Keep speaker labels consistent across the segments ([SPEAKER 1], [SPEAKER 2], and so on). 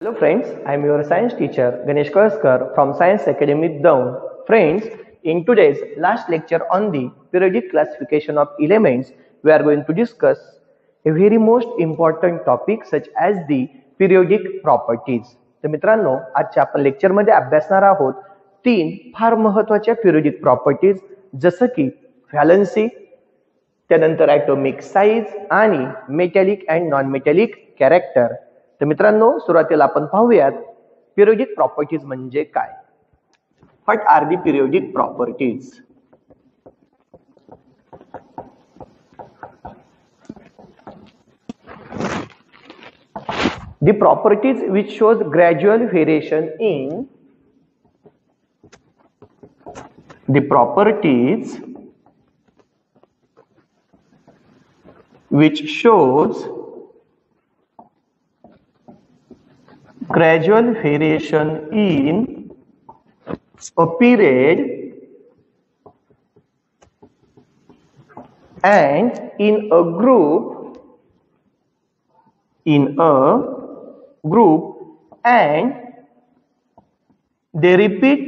[SPEAKER 1] Hello friends, I am your science teacher Ganesh Karskar from Science Academy Down. Friends, in today's last lecture on the periodic classification of elements, we are going to discuss a very most important topic such as the periodic properties. तर मित्रांनो, आजच्या आपण lecture मध्ये अभ्यासणार आहोत तीन फार महत्त्वाच्या periodic properties जसं की व्हॅलन्सी, त्यानंतर ॲटॉमिक साइज आणि metallic and non metallic character. तर मित्रांनो, सुरुवातीला आपण पाहूयात पिरियोडिक प्रॉपर्टीज म्हणजे काय. What are the periodic properties? The properties which shows gradual variation in the properties which shows gradual variation in a period and in a group and they repeat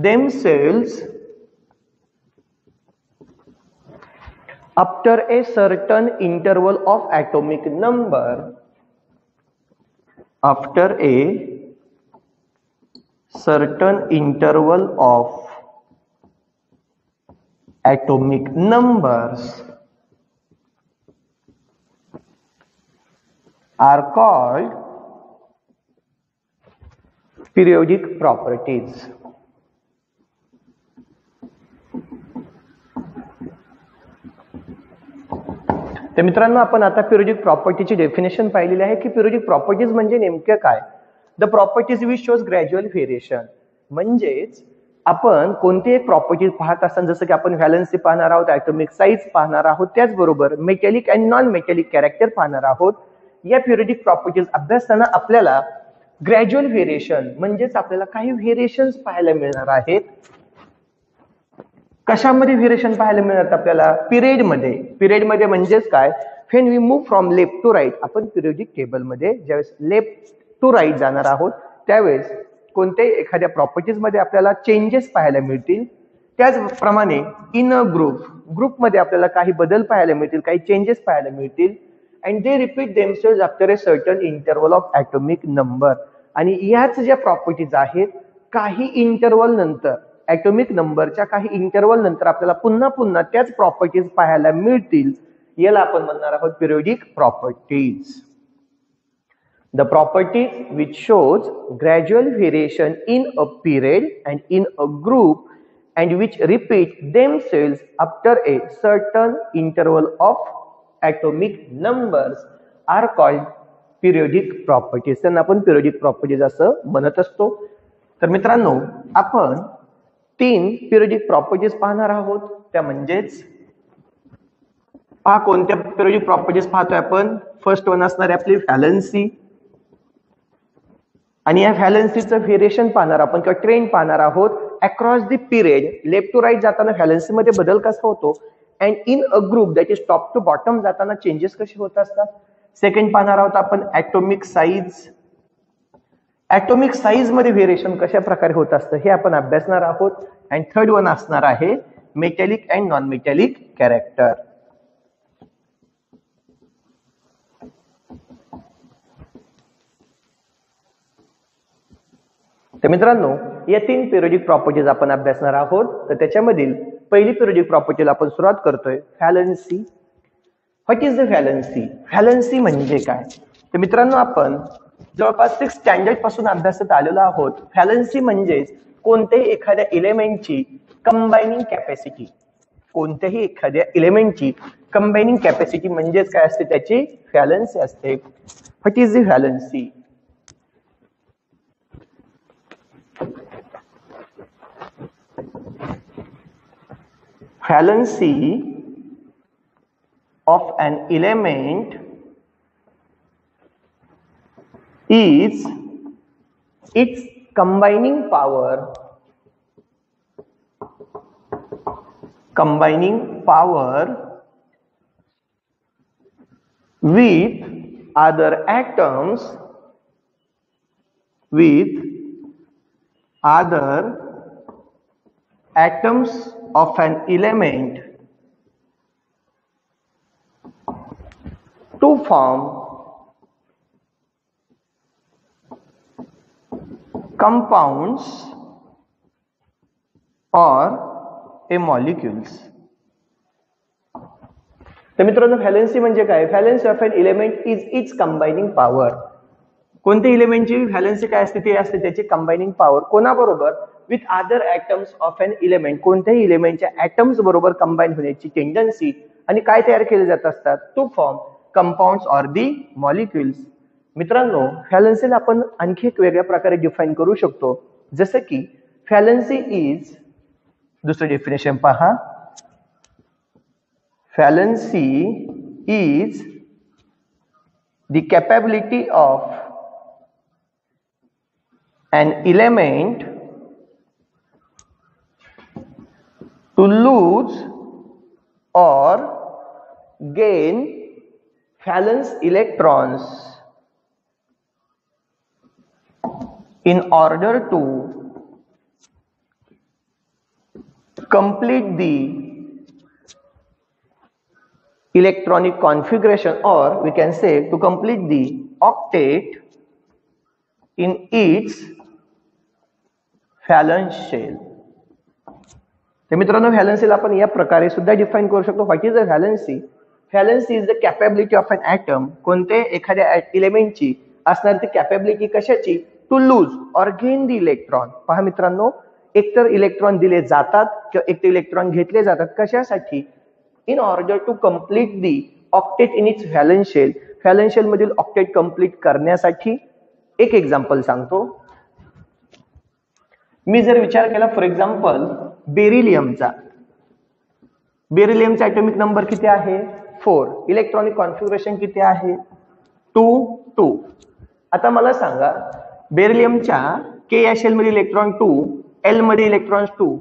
[SPEAKER 1] themselves after a certain interval of atomic number. After a certain interval of atomic numbers are called periodic properties. तर मित्रांनो, आपण आता periodic प्रॉपर्टीची definition पाहिलेली आहे की periodic properties म्हणजे नेमके काय. The properties which shows gradual variation, म्हणजेच आपण कोणती एक प्रॉपर्टी पाहत असताना जसं की आपण व्हॅलन्सी पाहणार आहोत, ॲटॉमिक साइज पाहणार आहोत, त्याचबरोबर metallic and non metallic character पाहणार आहोत. या पिरियोडिक प्रॉपर्टीज अभ्यासताना आपल्याला ग्रॅज्युअल व्हेरिएशन म्हणजेच आपल्याला काही व्हेरिएशन्स पाहायला मिळणार आहेत. कशामध्ये व्हेरिएशन पाहायला मिळतात आपल्याला? पिरियडमध्ये म्हणजेच काय, when we move from left to right. आपण पिरियोडिक टेबलमध्ये ज्यावेळेस लेफ्ट टू राईट जाणार आहोत त्यावेळेस कोणत्याही एखाद्या प्रॉपर्टीज मध्ये आपल्याला चेंजेस पाहायला मिळतील. त्याचप्रमाणे इन अ ग्रुपमध्ये आपल्याला काही बदल पाहायला मिळतील, काही चेंजेस पाहायला मिळतील. And they repeat themselves after a certain interval of atomic number. आणि याच ज्या प्रॉपर्टीज आहेत काही इंटरवल नंतर, ॲटॉमिक नंबरच्या काही इंटरवल नंतर आपल्याला पुन्हा पुन्हा त्याच प्रॉपर्टीज पाहायला मिळतील. याला आपण म्हणणार आहोत periodic properties. The properties which shows gradual variation in a period and in a group and which repeat themselves after a certain interval of atomic numbers are called periodic properties. त्यांना आपण periodic properties असं म्हणत असतो. तर मित्रांनो, आपण तीन periodic properties पाहणार आहोत. त्या म्हणजेच पहा कोणत्या पिरियोडिक प्रॉपर्टीज पाहतोय आपण. फर्स्ट वन असणार आहे आपली व्हॅलन्सी. आणि या व्हॅलन्सीचं व्हेरिएशन पाहणार आपण किंवा ट्रेंड पाहणार आहोत across the period. Left to right जाताना व्हॅलन्सी मध्ये बदल कसा होतो, and in a group that is top to bottom जाताना चेंजेस कसे होत असतात. सेकंड पाहणार आहोत आपण ॲटॉमिक साइज. ॲटॉमिक साइज मध्ये व्हेरिएशन कशा प्रकारे होत असतं हे आपण अभ्यासणार आहोत. अँड थर्ड वन असणार आहे metallic and non metallic character. तर मित्रांनो, या तीन पिरियोडिक प्रॉपर्टीज आपण अभ्यासणार आहोत. तर त्याच्यामधील पहिली पिरियोडिक प्रॉपर्टीला आपण सुरुवात करतोय, valency. What is the valency? Valency म्हणजे काय? तर मित्रांनो, आपण जवळपास 6 स्टँडर्ड पासून अभ्यासत आलेलो आहोत. व्हॅलन्सी म्हणजे कोणत्याही एखाद्या इलेमेंटची कंबायनिंग कॅपॅसिटी. कोणत्याही एखाद्या इलेमेंटची कंबायनिंग कॅपॅसिटी म्हणजेच काय असते, त्याची व्हॅलन्सी असते. What is the valency? Valency of an element is its combining power with other atoms with other atoms of an element to form compounds or a molecules. तर मित्रांनो व्हॅलेन्सी म्हणजे काय? Valency of an element is its combining power. कोणत्या एलिमेंटची valency काय असते? ती असते त्याची कंबायनिंग पॉवर. कोणाबरोबर? With other atoms of an element. कोणत्याही एलिमेंटच्या ॲटम्स बरोबर कंबाईन होण्याची टेंडन्सी. आणि काय तयार केले जात असतात? To form compounds or the molecules. मित्रांनो व्हॅलेन्सीला आपण आणखी एक वेगळ्या प्रकारे डिफाईन करू शकतो. जसं की व्हॅलेन्सी इज, दुसरं डेफिनेशन पहा, Valency is the capability of an element to lose or gain valence electrons in order to complete the electronic configuration, or we can say to complete the octet in its valence shell. तर मित्रांनो व्हॅलेन्सीला आपण या प्रकारे सुद्धा define करू शकतो. What is a valency? Valency is the capability of an atom. कोणते एखाद्या एलिमेंटची असणारी ती कॅपॅबिलिटी कशाची? To lose or gain the electron. पहा मित्रांनो, एकतर इलेक्ट्रॉन दिले जातात किंवा एकतर इलेक्ट्रॉन घेतले जातात. कशासाठी? in order to complete the octet in its valence shell. Valence shell मधील ऑक्टेट कंप्लीट करण्यासाठी. एक एक्झाम्पल सांगतो. मी जर विचार केला फॉर एक्झाम्पल बेरिलियमचा. बेरिलियमचा ॲटॉमिक नंबर किती आहे? 4. इलेक्ट्रॉनिक कॉन्फिगरेशन किती आहे? 2. आता मला सांगा बेरिलियमच्या के या शेल मध्ये इलेक्ट्रॉन 2, एल मध्ये इलेक्ट्रॉन्स 2.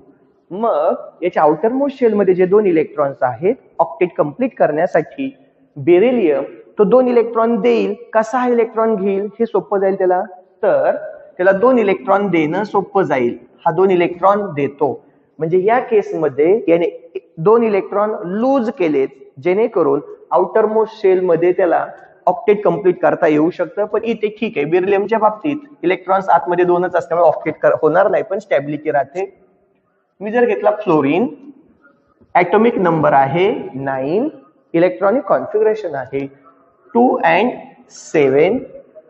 [SPEAKER 1] मग याच्या आउटर मोस्ट शेल मध्ये जे 2 इलेक्ट्रॉन्स आहेत ऑक्टेट कंप्लीट करण्यासाठी बेरिलियम तो 2 इलेक्ट्रॉन देईल का 6 इलेक्ट्रॉन घेईल? हे सोपं जाईल त्याला. तर त्याला 2 इलेक्ट्रॉन देणं सोपं जाईल. हा 2 इलेक्ट्रॉन देतो. म्हणजे या केसमध्ये याने 2 इलेक्ट्रॉन लूज केलेत जेणेकरून आउटर मोस्ट शेल मध्ये त्याला ऑक्टेट कंप्लीट करता येऊ शकतं. पण इथे ठीक आहे, बेरिलियमच्या बाबतीत इलेक्ट्रॉन्स आतमध्ये 2च असल्यामुळे ऑक्टेट होणार नाही, पण स्टॅबिलिटी राहते. मी जर घेतला फ्लोरीन, ॲटॉमिक नंबर आहे 9, इलेक्ट्रॉनिक कॉन्फिगरेशन आहे 2 and 7.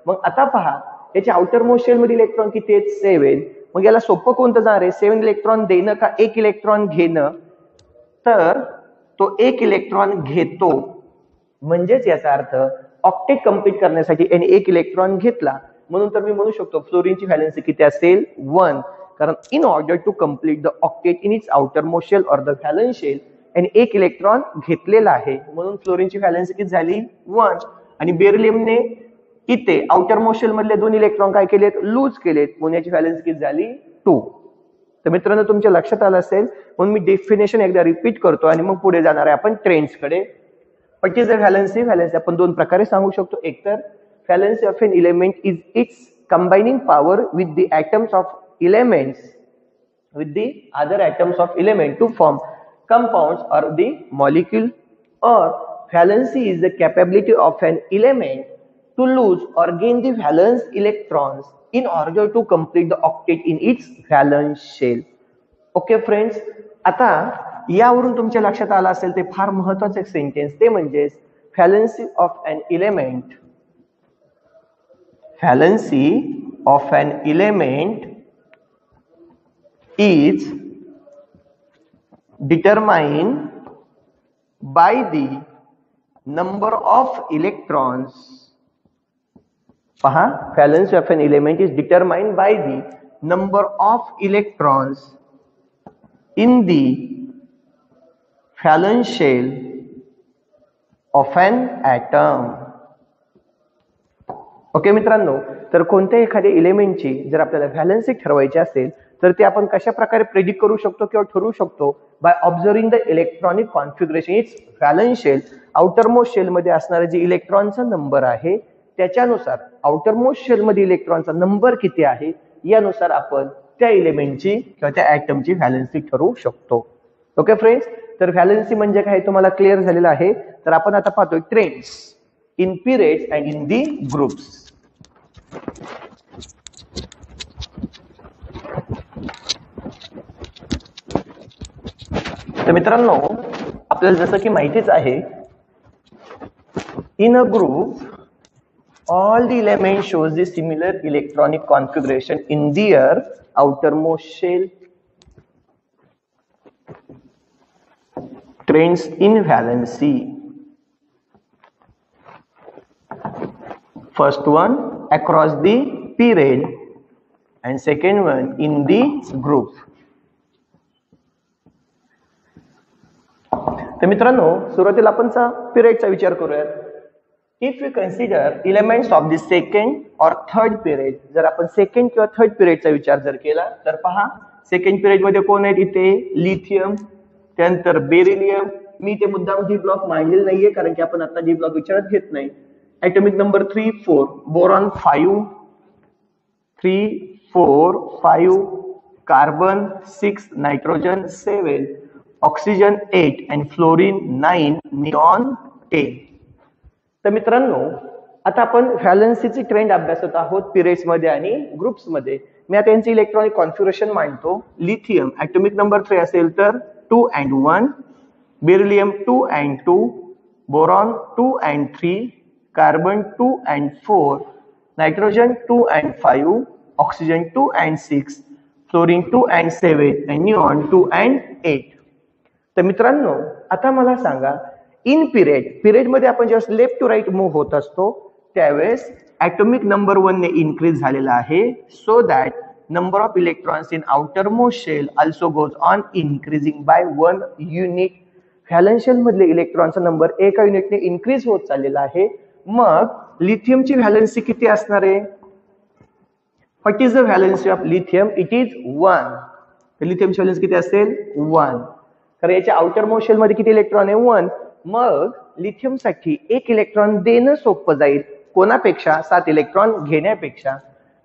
[SPEAKER 1] मग आता पहा याच्या आउटर मोस्ट शेल मध्ये इलेक्ट्रॉन किती आहेत? 7. मग याला सोपं कोणतं जाणार आहे? 7 इलेक्ट्रॉन देणं का 1 इलेक्ट्रॉन घेणं? तर तो 1 इलेक्ट्रॉन घेतो. म्हणजेच याचा अर्थ ऑक्टेट कंप्लीट करण्यासाठी याने 1 इलेक्ट्रॉन घेतला. म्हणून तर मी म्हणू शकतो फ्लोरीनची व्हॅलेन्सी किती असेल? 1. कारण in order to complete the octet in its outer most shell or the valence shell आणि 1 इलेक्ट्रॉन घेतलेला आहे. म्हणून फ्लोरीनची व्हॅलेन्सी किती झाली? 1. आणि बेरिलियमने इथे आउटर मोस्ट शेल मधले 2 इलेक्ट्रॉन काय केलेत? लूज केलेत. म्हणून याची व्हॅलेन्सी किती झाली? 2. तर मित्रांनो तुमच्या लक्षात आलं असेल. म्हणून मी डेफिनेशन एकदा रिपीट करतो आणि मग पुढे जाणार आहे आपण ट्रेंड्स कडे. What is the valency? Valency आपण 2 प्रकारे सांगू शकतो. एक तर valency of an element is its combining power with the atoms of elements with the other atoms of element to form compounds or the molecule. Or valency is the capability of an element to lose or gain the valence electrons in order to complete the octet in its valence shell. Okay friends, आता यावरून तुमच्या लक्षात आलं असेल ते फार महत्त्वाचं एक सेंटेन्स, ते म्हणजे valency of an element. Valency of an element is determined by the number of electrons. पहा, valence of an element is determined by the number of electrons in the valence shell of an atom. Okay मित्रांनो, तर कोणत्या एखाद्या एलिमेंटची जर आपल्याला valency ठरवायची असेल तर ते आपण कशा प्रकारे प्रेडिक्ट करू शकतो किंवा ठरवू शकतो? By observing the electronic configuration its valence shell. Outer most shell मध्ये असणारे जे इलेक्ट्रॉनचा नंबर आहे त्याच्यानुसार आउटर मोस्ट शेल मध्ये इलेक्ट्रॉनचा नंबर किती आहे यानुसार आपण त्या एलिमेंटची किंवा त्या ॲटमची व्हॅलेन्सी ठरवू शकतो. ओके फ्रेंड्स, तर व्हॅलेन्सी म्हणजे काय तुम्हाला क्लिअर झालेलं आहे. तर आपण आता पाहतोय trends in periods and in the groups. तर मित्रांनो, आपल्याला जसं की माहितीच आहे, in a group all the elements shows the similar electronic configuration in their outermost shell. Trends in valency. First one across the period and second one in the group. तर मित्रांनो, सुरुवातीला आपण पिरियडचा विचार करूयात. If we consider elements of the second or third period, जर आपण second किंवा third पिरियडचा विचार जर केला तर पहा, सेकंड पिरियड मध्ये कोण आहेत इथे? लिथियम, त्यानंतर बेरिलियम. मी ते मुद्दाम डी ब्लॉक मांडलेलं नाहीये कारण की आपण आता डी ब्लॉक विचारात घेत नाही. Atomic number 3, 4, boron 5, 3, 4, 5, carbon 6, nitrogen 7, oxygen 8 and fluorine 9, neon 10. तर मित्रांनो, आता आपण व्हॅलेन्सीची ट्रेंड अभ्यासत आहोत पिरियड्स मध्ये आणि ग्रुप्स मध्ये. मी आता यांचे इलेक्ट्रॉनिक कॉन्फिगरेशन मांडतो. लिथियम ॲटॉमिक नंबर 3 असेल तर 2 and 1, beryllium 2 and 2, boron 2 and 3, carbon 2 and 4, nitrogen 2 and 5, oxygen 2 and 6, fluorine 2 and 7 आणि निऑन 2 and 8. तर मित्रांनो, आता मला सांगा, इन पिरियड मध्ये आपण जेव्हा लेफ्ट टू राईट मूव्ह होत असतो त्यावेळेस ॲटॉमिक नंबर 1 ने इन्क्रीज झालेला आहे. So that number of electrons in outer most shell also goes on increasing by 1 unit. Valence shell मधले इलेक्ट्रॉनचा नंबर एका युनिटने इन्क्रीज होत चाललेला आहे. मग लिथियमची व्हॅलेन्सी किती असणार आहे? What is the valency of lithium? It is 1. तर लिथियमची व्हॅलेन्सी किती असेल? 1. कारण याच्या आउटर मोस्ट शेल मध्ये किती इलेक्ट्रॉन आहे? 1. मग लिथियम साठी एक इलेक्ट्रॉन देणं सोपं जाईल कोणापेक्षा? 7 इलेक्ट्रॉन घेण्यापेक्षा.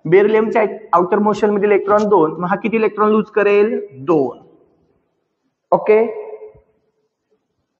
[SPEAKER 1] बेरिलियमच्या आउटर मोस्ट शेल मध्ये इलेक्ट्रॉन 2, मग हा किती इलेक्ट्रॉन लूज करेल? 2. ओके.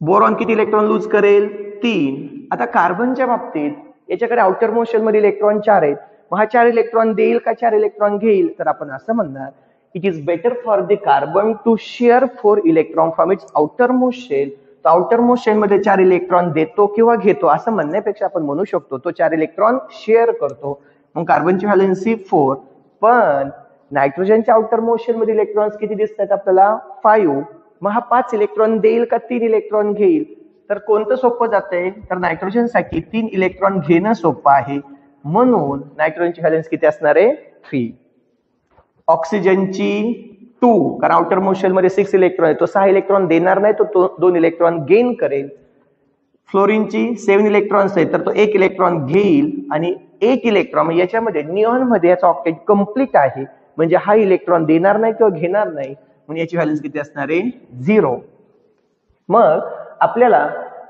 [SPEAKER 1] बोरॉन किती इलेक्ट्रॉन लूज करेल? 3. आता कार्बनच्या बाबतीत याच्याकडे आउटर मोस्ट शेल मध्ये इलेक्ट्रॉन 4 आहेत. मग हा 4 इलेक्ट्रॉन देईल का 4 इलेक्ट्रॉन घेईल? तर आपण असं म्हणणार, it is better for the carbon to share 4 electron from its outer most shell. तो आउटर मोस्ट शेल मध्ये 4 इलेक्ट्रॉन देतो किंवा घेतो असं म्हणण्यापेक्षा आपण म्हणू शकतो तो 4 इलेक्ट्रॉन शेअर करतो. मग कार्बनची व्हॅलेन्सी 4. पण नायट्रोजनच्या आउटर मोस्ट शेल मध्ये इलेक्ट्रॉन्स किती दिसतात आपल्याला? 5. मग हा 5 इलेक्ट्रॉन देईल का 3 इलेक्ट्रॉन घेईल? तर कोणतं सोपं जातंय? तर नायट्रोजन साठी 3 इलेक्ट्रॉन घेणं सोपं आहे. म्हणून नायट्रोजनची व्हॅलेन्स किती असणार आहे? 3. ऑक्सिजनची 2, कारण आउटर मोस्ट शेल मध्ये 6 इलेक्ट्रॉन आहे, तो 6 इलेक्ट्रॉन देणार नाही, तो 2 इलेक्ट्रॉन गेन करेल. फ्लोरीनची 7 इलेक्ट्रॉन्स आहेत, तर तो 1 इलेक्ट्रॉन घेईल आणि 1 इलेक्ट्रॉन याच्यामध्ये निऑन मध्ये याचा ऑक्टेट कंप्लीट आहे, म्हणजे हा इलेक्ट्रॉन देणार नाही किंवा घेणार नाही, म्हणजे याची व्हॅल्यूज किती असणार आहे? 0. मग आपल्याला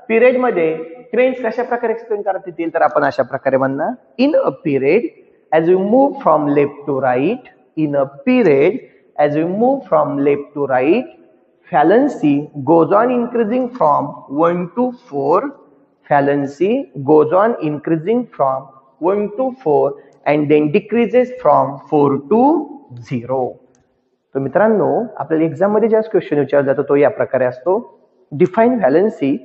[SPEAKER 1] पिरियड मध्ये ट्रेंड्स कशा प्रकारे एक्सप्लेन करता येतील? तर आपण अशा प्रकारे म्हणणार, in a period as we move from left to right, in a period as we move from left to right, valency goes on increasing from 1 to 4. Valency goes on increasing from 1 to 4 and then decreases from 4 to 0. तर मित्रांनो, आपल्याला exam मध्ये ज्या question विचारला जातो तो या प्रकारे असतो, define valency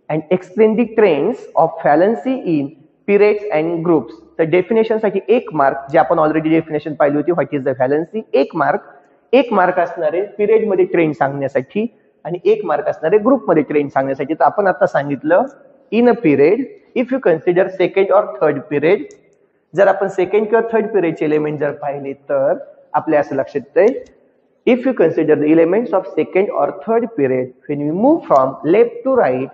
[SPEAKER 1] and explain the trends of valency in periods and groups. तर डेफिनेशन साठी 1 मार्क, जे आपण ऑलरेडी डेफिनेशन पाहिली होती, what is the valency, 1 mark असणारे पिरियड मध्ये ट्रेंड सांगण्यासाठी आणि 1 मार्क असणारे ग्रुप मध्ये ट्रेंड सांगण्यासाठी. तर आपण आता सांगितलं, in a period if you consider second और थर्ड पिरियड, जर आपण सेकंड किंवा थर्ड पिरियडचे एलिमेंट जर पाहिले तर आपल्या असं लक्षात येतंय, if you consider the elements of second और third period when we move from left to right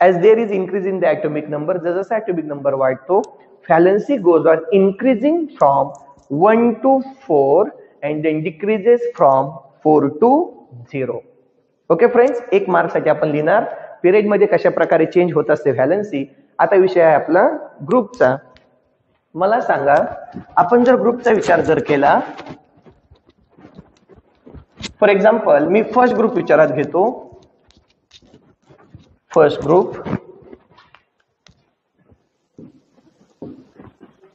[SPEAKER 1] as there is increase in the atomic number, जसा atomic number वाढतो, valency goes on increasing from 1 to 4 and then decreases from 4 to 0. Okay friends, 1 mark साठी आपण लिहिणार period मध्ये कशा प्रकारे change होत असते व्हॅलेन्सी आता विषय आहे आपला ग्रुपचा. मला सांगा, आपण जर ग्रुपचा विचार जर केला, for example me first group विचारात घेतो. फर्स्ट ग्रुप,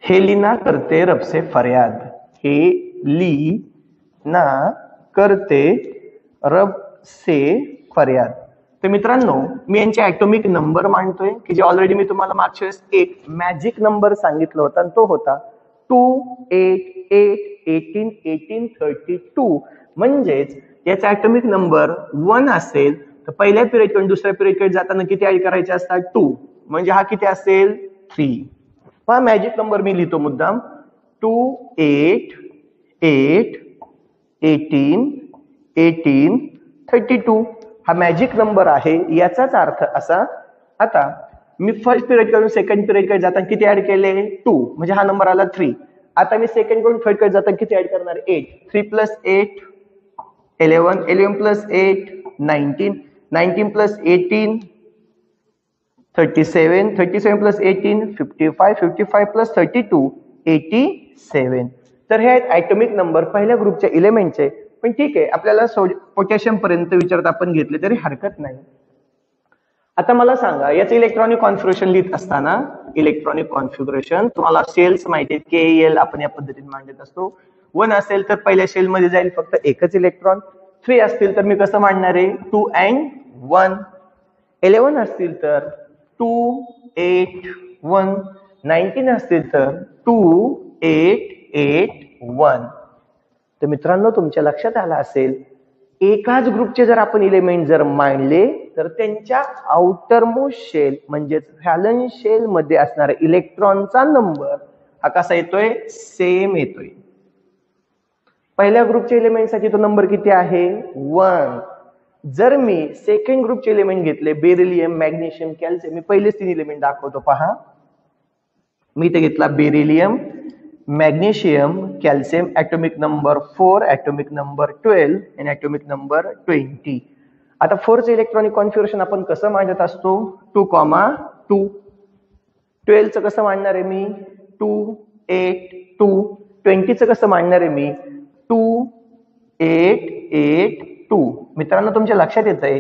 [SPEAKER 1] हेलिना करते रब से फरियाद. हेलिना करते रब से फरियाद. तर मित्रांनो, मी यांचे ऍटॉमिक नंबर मांडतोय की जे ऑलरेडी मी तुम्हाला मागच्या वेळेस एक मॅजिक नंबर सांगितला होता, आणि तो होता 2 8 8 18 18 32. म्हणजेच याचा ऍटॉमिक नंबर 1 असेल तर पहिल्या पिरियड कडून दुसऱ्या पिरियड कडे जाताना किती ऍड करायचे असतात? 2. म्हणजे हा किती असेल? 3. हा मॅजिक नंबर मी लिहितो मुद्दाम. 2 8 8 18 18 32 हा मॅजिक नंबर आहे. याचाच अर्थ असा, आता मी फर्स्ट पिरियड कडून सेकंड पिरियड कडे जाताना किती ऍड केले? 2. म्हणजे हा नंबर आला 3. आता मी सेकंड कडून थर्ड कडे जाताना किती ऍड करणार? 8. 3 + 8 11 11 + 8 19 19 + 18 37 37 + 18 55 55 + 32 87. तर हे आहेत ऍटॉमिक नंबर पहिल्या ग्रुपच्या एलिमेंटचे. पण ठीक आहे, आपल्याला पोटॅशियम पर्यंत विचारत आपण घेतले तरी हरकत नाही. आता मला सांगा, याचं इलेक्ट्रॉनिक कॉन्फिगरेशन लिहित असताना, इलेक्ट्रॉनिक कॉन्फिगरेशन तुम्हाला शेल्स माहिती आहेत, KL आपण या पद्धतीने मांडत असतो. 1 असेल तर पहिल्या शेल मध्ये जाईल फक्त एकच इलेक्ट्रॉन. 3 असतील तर मी कसं मांडणार आहे? 2 and 1. 11 असतील तर 2 8 1. 19 असतील तर 2 8 8 1. तर मित्रांनो, तुमच्या लक्षात आलं असेल, एकाच ग्रुपचे जर आपण एलिमेंट जर मांडले तर त्यांच्या आउटर मोस्ट शेल म्हणजेच व्हॅलन्स शेल मध्ये असणारा इलेक्ट्रॉनचा नंबर हा कसा येतोय? सेम येतोय. पहिल्या ग्रुपच्या एलिमेंट साठी तो नंबर किती आहे? 1. जर मी सेकंड ग्रुपचे एलिमेंट घेतले, बेरिलियम, मॅग्नेशियम, कॅल्शियम, मी पहिलेच 3 एलिमेंट दाखवतो पहा. मी इथे घेतला beryllium, magnesium, calcium, atomic number 4, atomic number 12 आणि ॲटॉमिक नंबर 20. आता 4चे इलेक्ट्रॉनिक कॉन्फिगरेशन आपण कसं मांडत असतो? 2, 2. 12चं कसं मांडणार आहे मी? 2 8 2. 20चं कसं मांडणार आहे मी? 2 8 8 2. मित्रांनो, तुमच्या लक्षात येत आहे,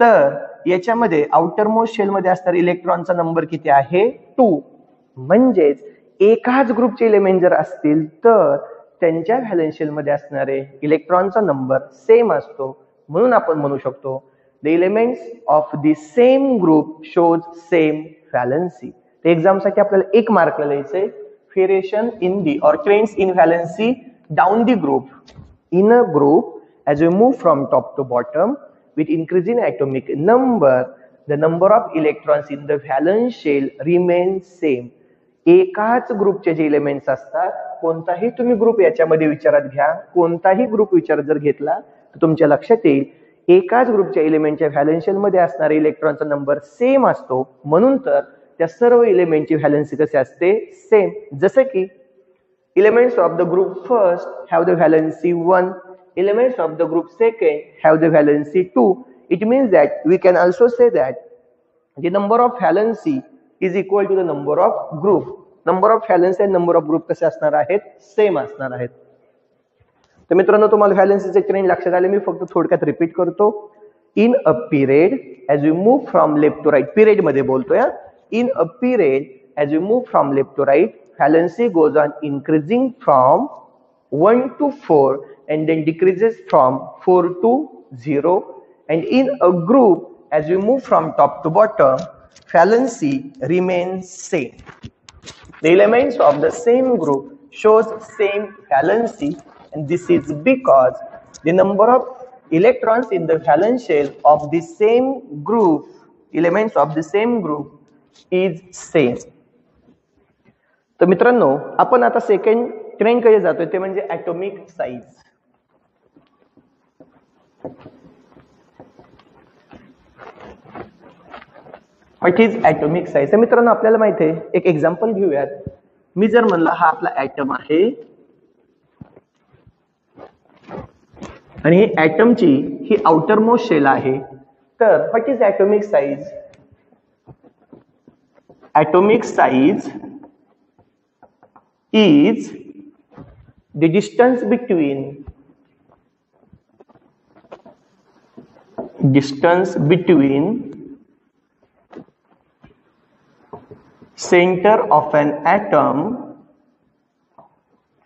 [SPEAKER 1] तर याच्यामध्ये आउटर मोस्ट शेल मध्ये असणारा इलेक्ट्रॉनचा नंबर किती आहे? 2. म्हणजेच एकाच ग्रुपचे एलिमेंट जर असतील तर त्यांच्या व्हॅलन्स शेल मध्ये असणारे इलेक्ट्रॉनचा नंबर सेम असतो. म्हणून आपण म्हणू शकतो the elements of the same group shows same valency. तर एक्झाम साठी आपल्याला 1 मार्कला लिहायचंय, व्हेरिएशन इन दी और trends in valency down the group. In a group as we move from top to bottom with increasing atomic number, the number of electrons in the valence shell remains same. एकाच ग्रुपचे जे elements असतात, कोणताही तुम्ही group याच्यामध्ये विचारात घ्या, कोणताही ग्रुप विचारात जर घेतला तर तुमच्या लक्षात येईल एकाच ग्रुपच्या एलिमेंटच्या व्हॅलन्स शेल मध्ये असणारा इलेक्ट्रॉनचा नंबर सेम असतो. म्हणून तर त्या सर्व एलिमेंटची व्हॅलन्सी कशी असते? सेम. जसं की elements of the group first have the valency 1, elements of the group second have the valency 2. It means that we can also say that the number of valency is equal to the number of group. Number of valency and number of group कसे असणार आहेत? Same असणार आहेत. तर मित्रांनो, तुम्हाला व्हॅलन्सीचे trend लक्षात आले. मी फक्त थोडक्यात रिपीट करतो. In a period as you move from left to right, period मध्ये बोलतोय. In a period as you move from left to right, valency goes on increasing from 1 to 4 and then decreases from 4 to 0. And in a group, as we move from top to bottom, valency remains same. The elements of the same group shows same valency, and this is because the number of electrons in the valence shell of the same group, elements of the same group, is same. तर मित्रांनो, आपण आता second trend कडे जातोय, ते म्हणजे atomic size. What is atomic size? तर मित्रांनो, आपल्याला माहिती आहे, एक एक्झाम्पल घेऊयात. मी जर म्हणलं हा आपला ॲटम आहे आणि ही ॲटमची ही आउटर मोस्ट शेल आहे, तर what is atomic size? atomic size is the distance between center of an atom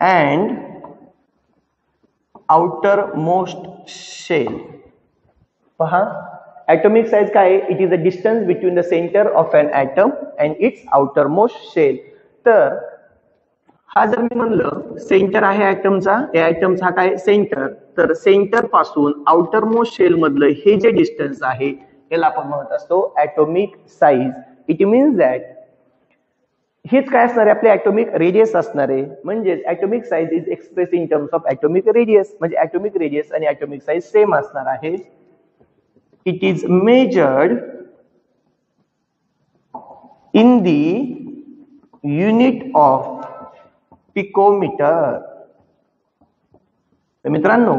[SPEAKER 1] and outermost shell. पहा, atomic size काय आहे? It is the distance between the center of an atom and its outermost shell. तर हा जर मी म्हणलं centre आहे ॲटमचा, या ॲटमचा हा काय सेंटर, तर सेंटर पासून आउटरमोस्ट शेल मधलं हे जे डिस्टन्स आहे याला आपण म्हणत असतो atomic size. It means that हेच काय असणार आहे, आपले ॲटॉमिक रेडियस असणार आहे. म्हणजे atomic size is express in terms of atomic radius. म्हणजे ॲटॉमिक रेडियस आणि ॲटॉमिक साईज सेम असणार आहे. It is measured in the unit of picometre. मित्रांनो,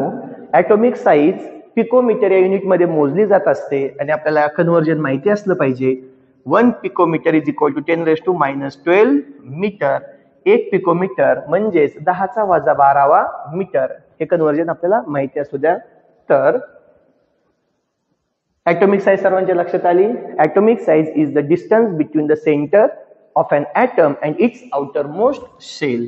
[SPEAKER 1] ॲटॉमिक साईज पिकोमीटर या युनिट मध्ये मोजली जात असते आणि आपल्याला कन्व्हर्जन माहिती असलं पाहिजे. 1 picometre is equal to 10⁻12 metre. 1 picometre म्हणजेच 10⁻12 मीटर. हे कन्व्हर्जन आपल्याला माहिती असू द्या. तर ॲटॉमिक साईज सर्वांच्या लक्षात आली. Atomic size is the distance between the centre of an atom and its outermost shell.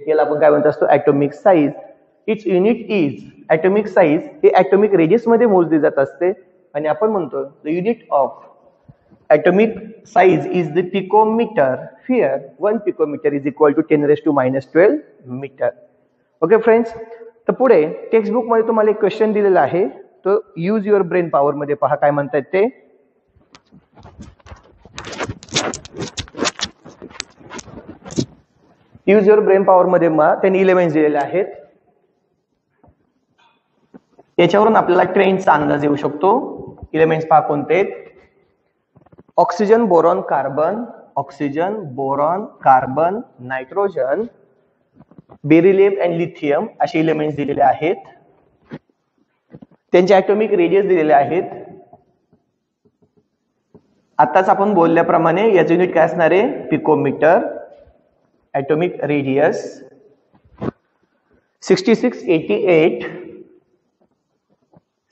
[SPEAKER 1] याला आपण काय म्हणत असतो, atomic size. Its unit is, atomic size हे ॲटॉमिक रेडियस मध्ये मोजली जात असते आणि आपण म्हणतो the unit of atomic size is the picometre. Here 1 picometre is equal to 10⁻12 metre. Okay friends, तर पुढे टेक्स्टबुक मध्ये तुम्हाला एक क्वेश्चन दिलेला आहे, तो यूज युअर ब्रेन पॉवर मध्ये पहा काय म्हणतात ते. यूज युअर ब्रेन पॉवर मध्ये त्यांनी एलिमेंट्स दिलेले आहेत. याच्यावरून आपल्याला ट्रेंडचा अंदाज येऊ शकतो. एलिमेंट्स पहा कोणते आहेत. Oxygen, boron, carbon, nitrogen, beryllium and lithium असे एलिमेंट्स दिलेले आहेत. त्यांचे ॲटॉमिक रेडियस दिलेले आहेत. आताच आपण बोलल्याप्रमाणे याचे युनिट काय असणार आहे, पिकोमीटर. ॲटॉमिक रेडियस 66, 88,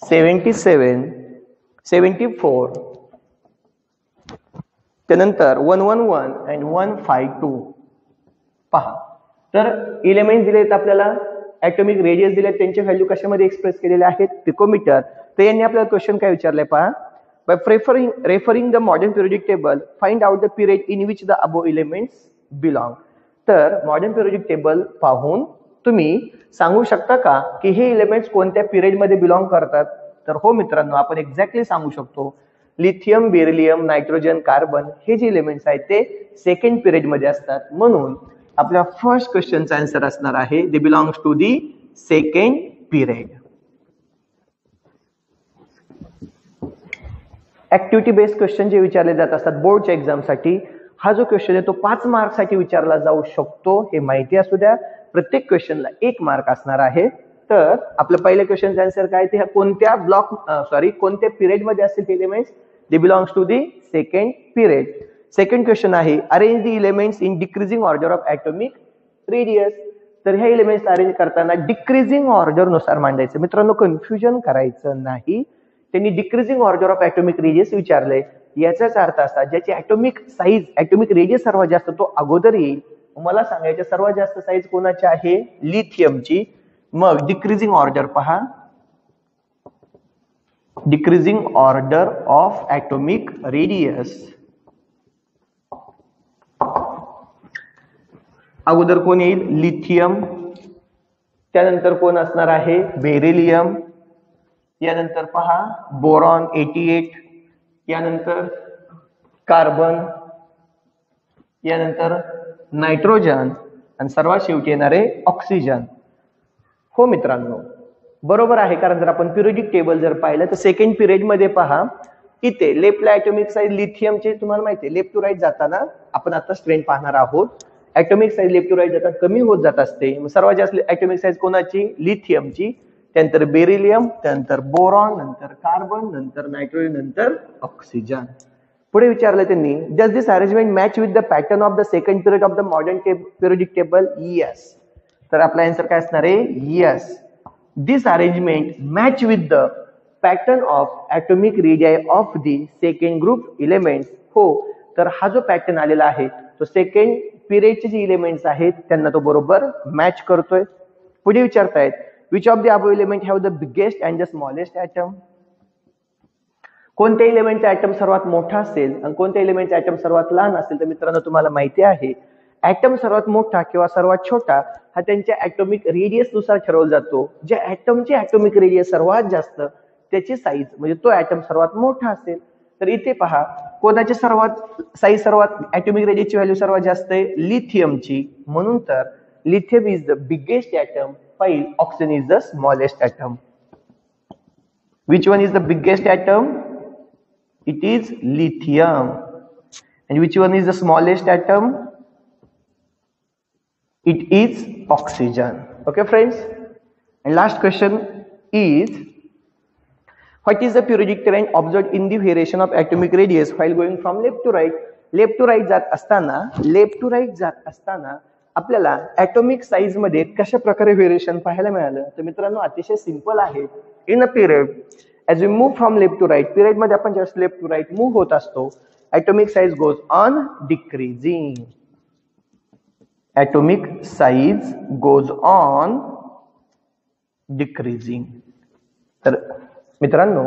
[SPEAKER 1] 77, 74, त्यानंतर 111 and 152. पहा, तर एलिमेंट दिले आहेत आपल्याला, ॲटॉमिक रेडियस दिले, त्यांचे व्हॅल्यू कशामध्ये एक्सप्रेस केलेले आहेत, पिकोमीटर. तर यांनी आपल्याला क्वेश्चन काय विचारलंय पहा. By referring the modern periodic table, find out the period in which the above elements belong. तर मॉडर्न पिरियोडिक टेबल पाहून तुम्ही सांगू शकता का की हे एलिमेंट्स कोणत्या पिरियड मध्ये बिलॉंग करतात. तर हो मित्रांनो, आपण एक्झॅक्टली सांगू शकतो. लिथियम, बेरिलियम, नायट्रोजन, कार्बन हे जे एलिमेंट्स आहेत ते सेकंड पिरियड मध्ये असतात. म्हणून आपल्या फर्स्ट क्वेश्चनचा आन्सर असणार आहे they belongs to the second period. Activity based question जे विचारले जात असतात बोर्डच्या एक्झामसाठी, हा जो क्वेश्चन आहे तो 5 मार्कसाठी विचारला जाऊ शकतो. हे माहिती असू द्या. प्रत्येक क्वेश्चनला 1 मार्क असणार आहे. तर आपलं पहिल्या क्वेश्चनचा आन्सर काय, ते कोणत्या कोणत्या पिरियड मध्ये असतील ते elements, they belongs to the second period. Second question आहे arrange the elements in decreasing order of atomic radius. तर ह्या एलिमेंट्स अरेंज करताना डिक्रीजिंग ऑर्डर नुसार मांडायचं. मित्रांनो, कन्फ्युजन करायचं नाही. त्यांनी decreasing order of atomic radius विचारले. याचाच अर्थ असा, ज्याची ॲटॉमिक साईज, ॲटॉमिक रेडियस सर्वात जास्त तो अगोदर येईल. मला सांगायचं सर्वात जास्त साईज कोणाची आहे, लिथियमची. मग डिक्रीजिंग ऑर्डर पहा, decreasing order of atomic radius. अगोदर कोण येईल, लिथियम. त्यानंतर कोण असणार आहे, बेरिलियम. यानंतर पहा बोरॉन 88, यानंतर कार्बन, यानंतर नायट्रोजन आणि सर्वात शेवटी येणारे ऑक्सिजन. हो मित्रांनो, बरोबर आहे. कारण जर आपण पिरियोडिक टेबल जर पाहिलं तर सेकंड पिरियड मध्ये पहा, इथे लेफ्टला ॲटॉमिक साईज लिथियमचे तुम्हाला माहिती आहे, लेफ्ट टू राईट जाताना आपण आता ट्रेंड पाहणार आहोत. Atomic size left to right जातात कमी होत जात असते. सर्वात जास्त ॲटॉमिक साईज कोणाची, लिथियमची. त्यानंतर बेरिलियम, त्यानंतर बोरॉन, नंतर कार्बन, नंतर नायट्रोजन, नंतर ऑक्सिजन. पुढे विचारलं त्यांनी, does this arrangement match with the pattern of the second period of the modern periodic table? Yes. तर आपला आन्सर काय असणार आहे? Yes. This arrangement match with the pattern of atomic radii of the second group elements. हो, तर हा जो pattern आलेला आहे तो सेकंड पिरियडचे जे इलेमेंट्स आहेत त्यांना तो बरोबर मॅच करतोय. पुढे विचारतायत, which of the above element have the biggest and the smallest atom? कोणत्या एलिमेंटचा ॲटम सर्वात मोठा असेल आणि कोणत्या एलिमेंटचा ॲटम सर्वात लहान असेल? तर मित्रांनो तुम्हाला माहिती आहे, ॲटम सर्वात मोठा किंवा सर्वात छोटा हा त्यांच्या ॲटॉमिक रेडियस नुसार ठरवला जातो. ज्या ॲटमची ॲटॉमिक रेडियस सर्वात जास्त त्याची साईज म्हणजे तो ॲटम सर्वात मोठा असेल. तर इथे पहा, कोणाची सर्वात साईज सर्वात ॲटॉमिक रेडियसची व्हॅल्यू सर्वात जास्त आहे? लिथियमची. म्हणून तर lithium is the biggest atom, while oxygen is the smallest atom. Which one is the biggest atom? It is lithium. And which one is the smallest atom? It is oxygen. Okay friends, and last question is, what is the periodic trend observed in the variation of atomic radius while going from left to right? Left to right जात असताना आपल्याला atomic size मध्ये कशा प्रकारे variation पाहायला मिळालं? तर मित्रांनो अतिशय सिंपल आहे. In a period as we move from left to right, period मध्ये आपण just left to right move होत असतो, atomic size goes on decreasing. Atomic size goes on decreasing. तर मित्रांनो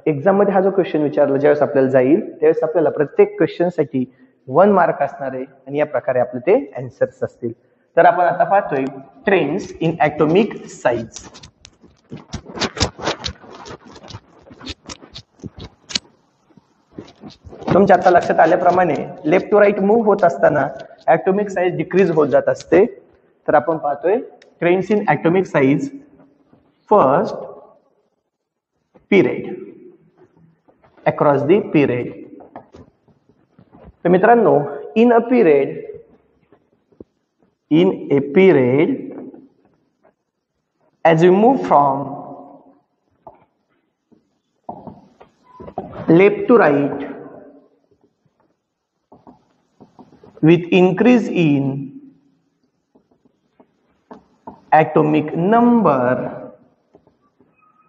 [SPEAKER 1] एक्झाम मध्ये हा जो क्वेश्चन विचारला ज्यावेळेस आपल्याला जाईल त्यावेळेस आपल्याला प्रत्येक क्वेश्चन साठी 1 मार्क असणार आहे आणि या प्रकारे आपले ते आन्सर्स असतील. तर आपण आता पाहतोय ट्रेंड्स इन ॲटॉमिक साईज. तुमच्या आता लक्षात आल्याप्रमाणे लेफ्ट टू राईट मूव्ह होत असताना ॲटॉमिक साईज डिक्रीज होत जात असते. तर आपण पाहतोय trends in atomic size. First, period, across the period. तर मित्रांनो in a period as we move from left to right with increase in atomic number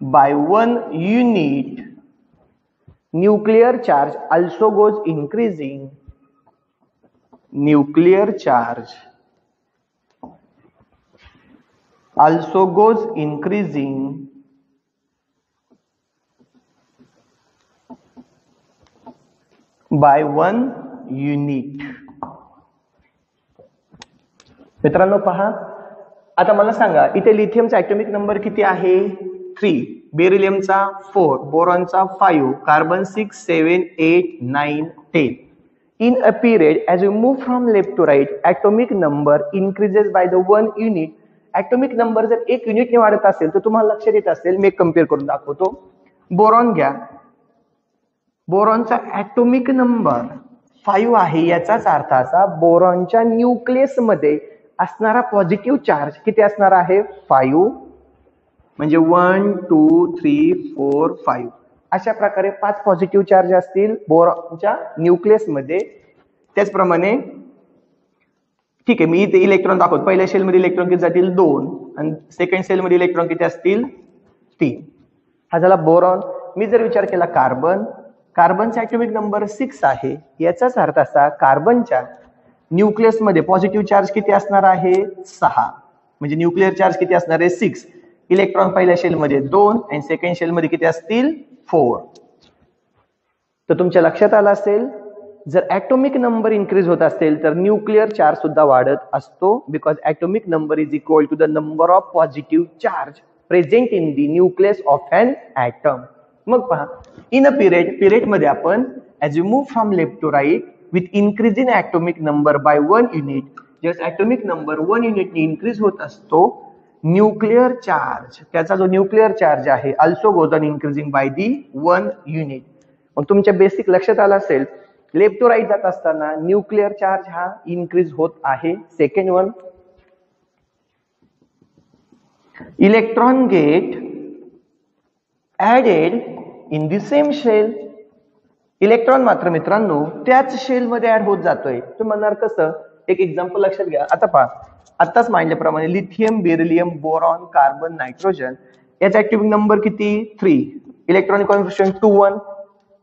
[SPEAKER 1] by 1 unit, nuclear charge also goes increasing. Nuclear charge also goes increasing by 1 unit. मित्रांनो पहा, आता मला सांगा इथे लिथियमचा atomic number किती आहे? 3, बेरिलियमचा 4, बोरॉनचा 5, carbon 6, 7, 8, 9, 10. In a period as we move from left to right, atomic number increases by the 1 unit. atomic number जर 1 युनिटने वाढत असेल तर तुम्हाला लक्षात येत असेल, मी कम्पेअर करून दाखवतो. बोरॉन घ्या, बोरॉनचा ॲटॉमिक नंबर 5 आहे. याचाच अर्थ असा बोरॉनच्या न्यूक्लियस मध्ये असणारा पॉझिटिव्ह चार्ज किती असणार आहे? 5. म्हणजे 1 2 3 4 5 अशा प्रकारे 5 पॉझिटिव्ह चार्ज असतील बोरॉनच्या न्यूक्लियस मध्ये. त्याचप्रमाणे ठीक आहे, मी इथे इलेक्ट्रॉन दाखवतो. पहिल्या शेल मध्ये इलेक्ट्रॉन किती जातील? 2 आणि सेकंड शेल मध्ये इलेक्ट्रॉन किती असतील? 3. हा झाला बोरॉन. मी जर विचार केला कार्बन, कार्बनचा ॲटॉमिक नंबर 6 आहे. याचाच अर्थ असा कार्बनच्या न्यूक्लियस मध्ये पॉझिटिव्ह चार्ज किती असणार आहे? 6. म्हणजे न्यूक्लिअर चार्ज किती असणार आहे? 6. इलेक्ट्रॉन पहिल्या शेल मध्ये 2 आणि सेकंड शेल मध्ये किती असतील? 4. तर तुमच्या लक्षात आलं असेल, जर ॲटॉमिक नंबर इन्क्रीज होत असेल तर न्यूक्लिअर चार्ज सुद्धा वाढत असतो. Because atomic number is equal to the number of positive charge present in the nucleus of an atom. मग पहा, इन अ पिरियड मध्ये आपण as you move from left to right with increase in atomic number by 1 unit, जेव्हा atomic number 1 युनिटने increase होत असतो, nuclear charge, त्याचा जो न्यूक्लिअर चार्ज आहे also goes on increasing by the 1 unit. मग तुमच्या बेसिक लक्षात आलं असेल, लेफ्ट टू राईट जात असताना न्यूक्लिअर चार्ज हा इन्क्रीज होत आहे. Second one, electron get added in the same shell. Electron मात्र मित्रांनो त्याच शेल मध्ये ऍड होत जातोय. तुम्ही म्हणणार कसं? एक एक्झाम्पल लक्षात घ्या. आता पहा, आताच मांडल्याप्रमाणे lithium, beryllium, boron, carbon, nitrogen याचा ऍटॉमिक नंबर किती? 3. इलेक्ट्रॉनिक कॉन्फिगरेशन 2 1,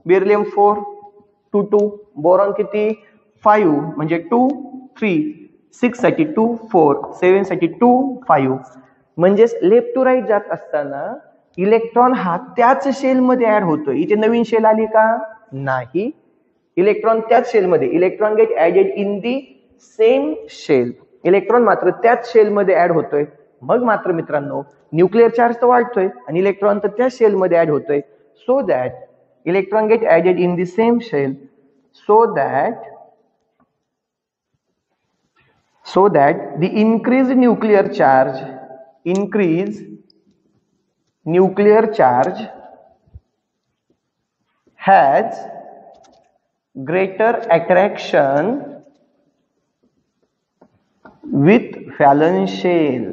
[SPEAKER 1] बेरिलियम 4 2 2, बोरॉन किती? 5 म्हणजे 2 3, 6 साठी 2 4, 7 साठी 2 5. म्हणजेच लेफ्ट टू राईट जात असताना इलेक्ट्रॉन हा त्याच शेल मध्ये ऍड होतोय. इथे नवीन शेल आली का? नाही. इलेक्ट्रॉन त्याच शेल मध्ये, electron get added in the same shell. Electron मात्र त्याच शेल मध्ये ऍड होतोय. मग मात्र मित्रांनो न्यूक्लिअर चार्ज तर वाढतोय आणि इलेक्ट्रॉन तर त्याच शेल मध्ये ऍड होतोय. So that electron get added in the same shell, so that the increased nuclear charge has greater attraction with valence shell.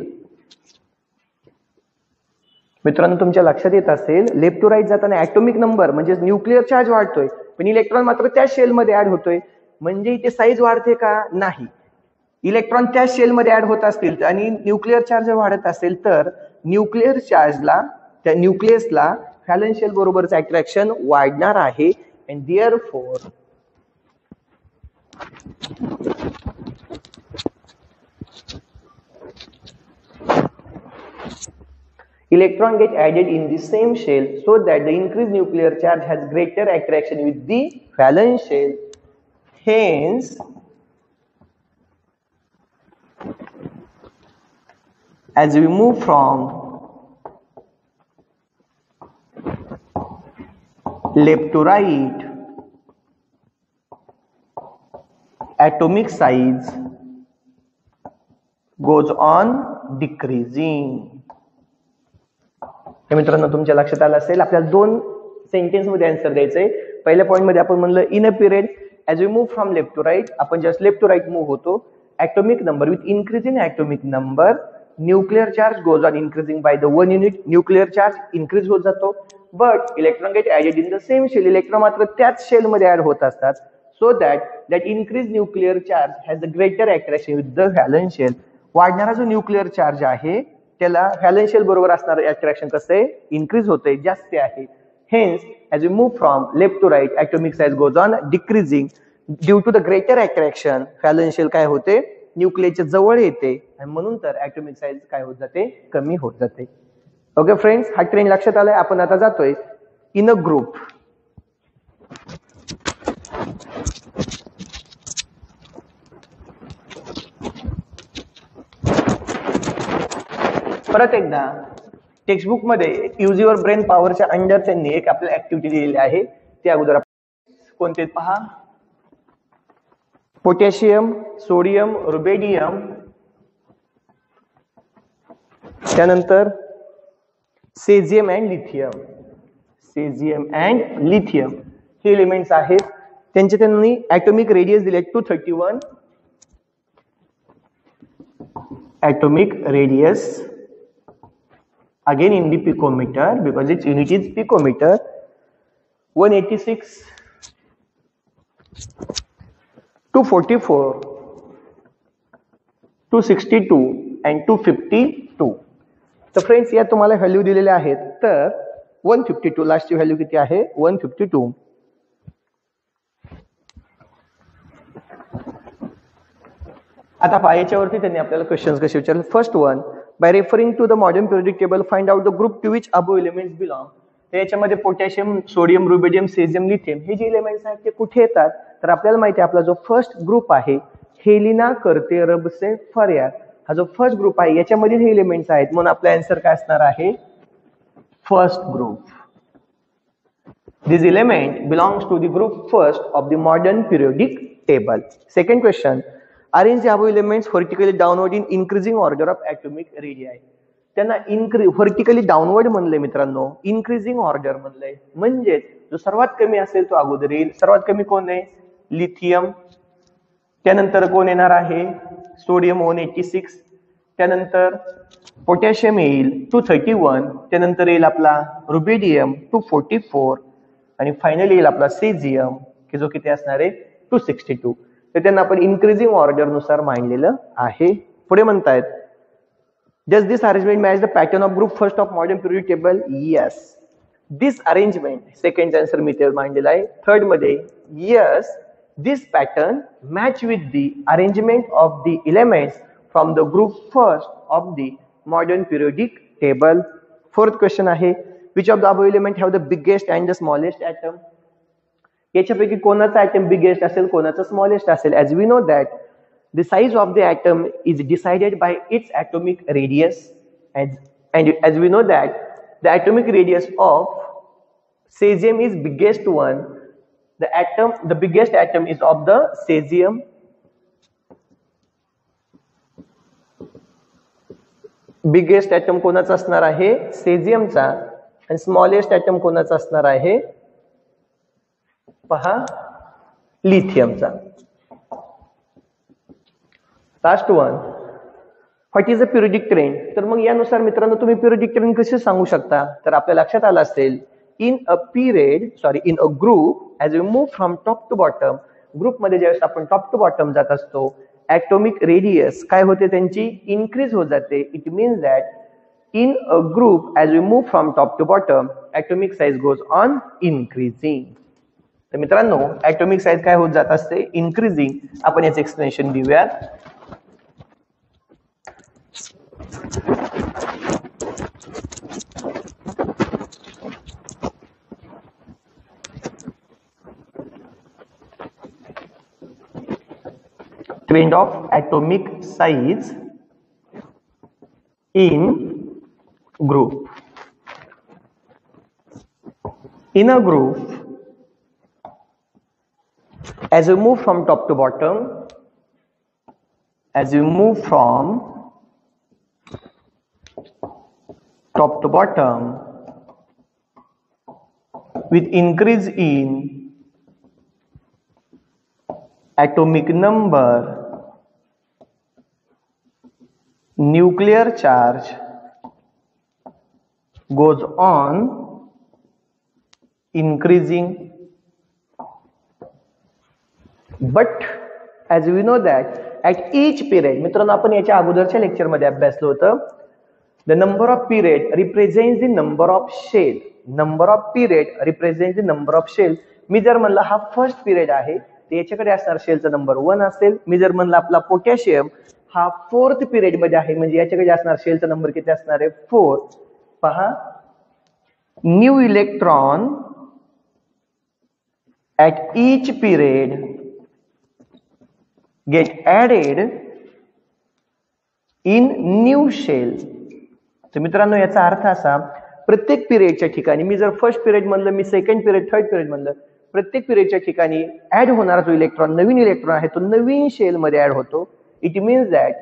[SPEAKER 1] मित्रांनो तुमच्या लक्षात येत असेल, लेफ्ट टू राईट जाताना ऍटॉमिक नंबर म्हणजे न्यूक्लिअर चार्ज वाढतोय पण इलेक्ट्रॉन मात्र त्या शेल मध्ये ऍड होतोय. म्हणजे इथे साईज वाढते का? नाही. इलेक्ट्रॉन त्या शेल मध्ये ऍड होत असतील आणि न्यूक्लिअर चार्ज वाढत असेल तर न्यूक्लिअर चार्जला, त्या न्यूक्लियसला व्हॅलेन्स शेल बरोबरच अट्रॅक्शन वाढणार आहे. And therefore electron get added in the same shell, so that the increased nuclear charge has greater attraction with the valence shell. Hence, as we move from left to right, atomic size goes on decreasing. हे मित्रांनो तुमच्या लक्षात आलं असेल. आपल्याला 2 sentence मध्ये answer द्यायचंय. पहिल्या पॉइंट मध्ये आपण म्हणलं in a period as we move from left to right, आपण just left to right move होतो. Atomic number with increasing atomic number nuclear charge goes on increasing by the 1 unit. Nuclear charge increase होत जातो. But electron get added in the same shell. Electron मात्र त्याच shell मध्ये add होत असतात. So that increase nuclear charge has a greater attraction with the valence shell. वाढणारा जो nuclear charge आहे त्याला व्हॅलेन्स शेल बरोबर असणारे अट्रॅक्शन कसं आहे? इन्क्रीज होते, जास्त आहे. Hence as we move from left to right atomic size goes on decreasing due to the greater attraction. Valence shell काय होते? न्यूक्लियसच्या जवळ येते आणि म्हणून तर ॲटॉमिक साइज काय होत जाते? कमी होत जाते. ओके फ्रेंड्स, हा ट्रेंड लक्षात आलाय. आपण आता जातोय इन अ ग्रुप. परत एकदा टेक्स्टबुक मध्ये यूज युअर ब्रेन पॉवरच्या अंडर त्यांनी एक आपल्याला ऍक्टिव्हिटी दिलेली आहे. त्या अगोदर कोणते पहा, पोटॅशियम, सोडियम, रुबेडियम, त्यानंतर सेझियम अँड लिथियम हे एलिमेंट्स आहेत. त्यांचे त्यांनी ऍटॉमिक रेडियस दिले 231 atomic radius, again in the picometer because its unit is picometer. 186, 244, 262 and 252. तर फ्रेंड्स या तुम्हाला व्हॅल्यू दिलेल्या आहेत. तर 152 लास्टची व्हॅल्यू किती आहे? 152. आता पहा याच्यावरती त्यांनी आपल्याला क्वेश्चन्स कसे विचारले. First one, by referring to the modern periodic table find out the group to which above elements belong. याच्यामध्ये potassium, sodium, rubidium, caesium, lithium हे जे एलिमेंट्स आहेत ते कुठे येतात? तर आपल्याला माहिती आहे आपला जो फर्स्ट ग्रुप आहे हेलिना करते रबसे फर्यार, हा जो फर्स्ट ग्रुप आहे याच्यामध्ये हे एलिमेंट्स आहेत. म्हणून आपला आन्सर काय असणार आहे? First group. This element belongs to the group first of the modern periodic table. Second question, arrange the above elements vertically downward in increasing order of atomic radii. त्यांना व्हर्टिकली डाऊनवर्ड म्हणलंय मित्रांनो, increasing order म्हणलंय. म्हणजे जो सर्वात कमी असेल तो अगोदर येईल. सर्वात कमी कोण आहे? लिथियम. त्यानंतर कोण येणार आहे? सोडियम 186. त्यानंतर पोटॅशियम येईल 231. त्यानंतर येईल आपला रुबिडियम 244. आणि फायनली येईल आपला सेझियम की जो किती असणार आहे 262. तर त्यांना आपण इन्क्रीजिंग ऑर्डर नुसार मांडलेलं आहे. पुढे म्हणतायत Does this arrangement match the pattern of group first of modern periodic table? Yes. This arrangement, second answer मी ते मांडलेला आहे. थर्ड मध्ये yes, this pattern match with the arrangement of the elements from the group first of the modern periodic table. Fourth question आहे which of the above element have the biggest and the smallest atom? याच्यापैकी कोणाचा atom biggest असेल, कोणाचा smallest असेल? As we know that the size of the atom is decided by its atomic radius, and as we know that the atomic radius of cesium is biggest one. The biggest atom is of the cesium. Biggest atom कोणाचा असणार आहे? cesiumचा. आणि smallest atom कोणाचा असणार आहे? पहा, lithiumचा. Last one, what is a periodic trend? तर मग यानुसार मित्रांनो तुम्ही पिरियडिक ट्रेंड कसे सांगू शकता? तर आपल्या लक्षात आलं असेल in a group as we move from top to bottom, ग्रुपमध्ये ज्यावेळेस आपण टॉप टू बॉटम जात असतो ॲटॉमिक रेडियस काय होते त्यांची इन्क्रीज होत जाते. It means that in a group as we move from top to bottom atomic size goes on increasing. तर मित्रांनो ॲटॉमिक साईज काय होत जात असते? इन्क्रीजिंग. आपण याचं एक्सप्लेनेशन देऊयात. Trend of atomic size in group. In a group, as we move from top to bottom, as we move from top to bottom with increase in atomic number, nuclear charge goes on increasing. But as we know that at each period, मित्रांनो आपण याच्या अगोदरच्या lecture मध्ये अभ्यासलं होतं, the number of period represents the number of shell. Number of period represents the number of shell. मी जर म्हणलं हा first period आहे तर याच्याकडे असणार शेलचा नंबर 1 असेल. मी जर म्हणलं आपला पोटॅशियम हा फोर्थ पिरियड मध्ये आहे म्हणजे याच्याकडे असणार शेलचा नंबर किती असणार आहे? 4. पहा, new electron at each period get added in new shell. तर मित्रांनो याचा अर्थ असा, प्रत्येक पिरियडच्या ठिकाणी मी जर फर्स्ट पिरियड म्हणलं, मी सेकंड पिरियड, थर्ड पिरियड म्हणलं, प्रत्येक पिरियडच्या ठिकाणी ऍड होणारा जो इलेक्ट्रॉन, नवीन इलेक्ट्रॉन आहे तो नवीन शेल मध्ये ऍड होतो. It means that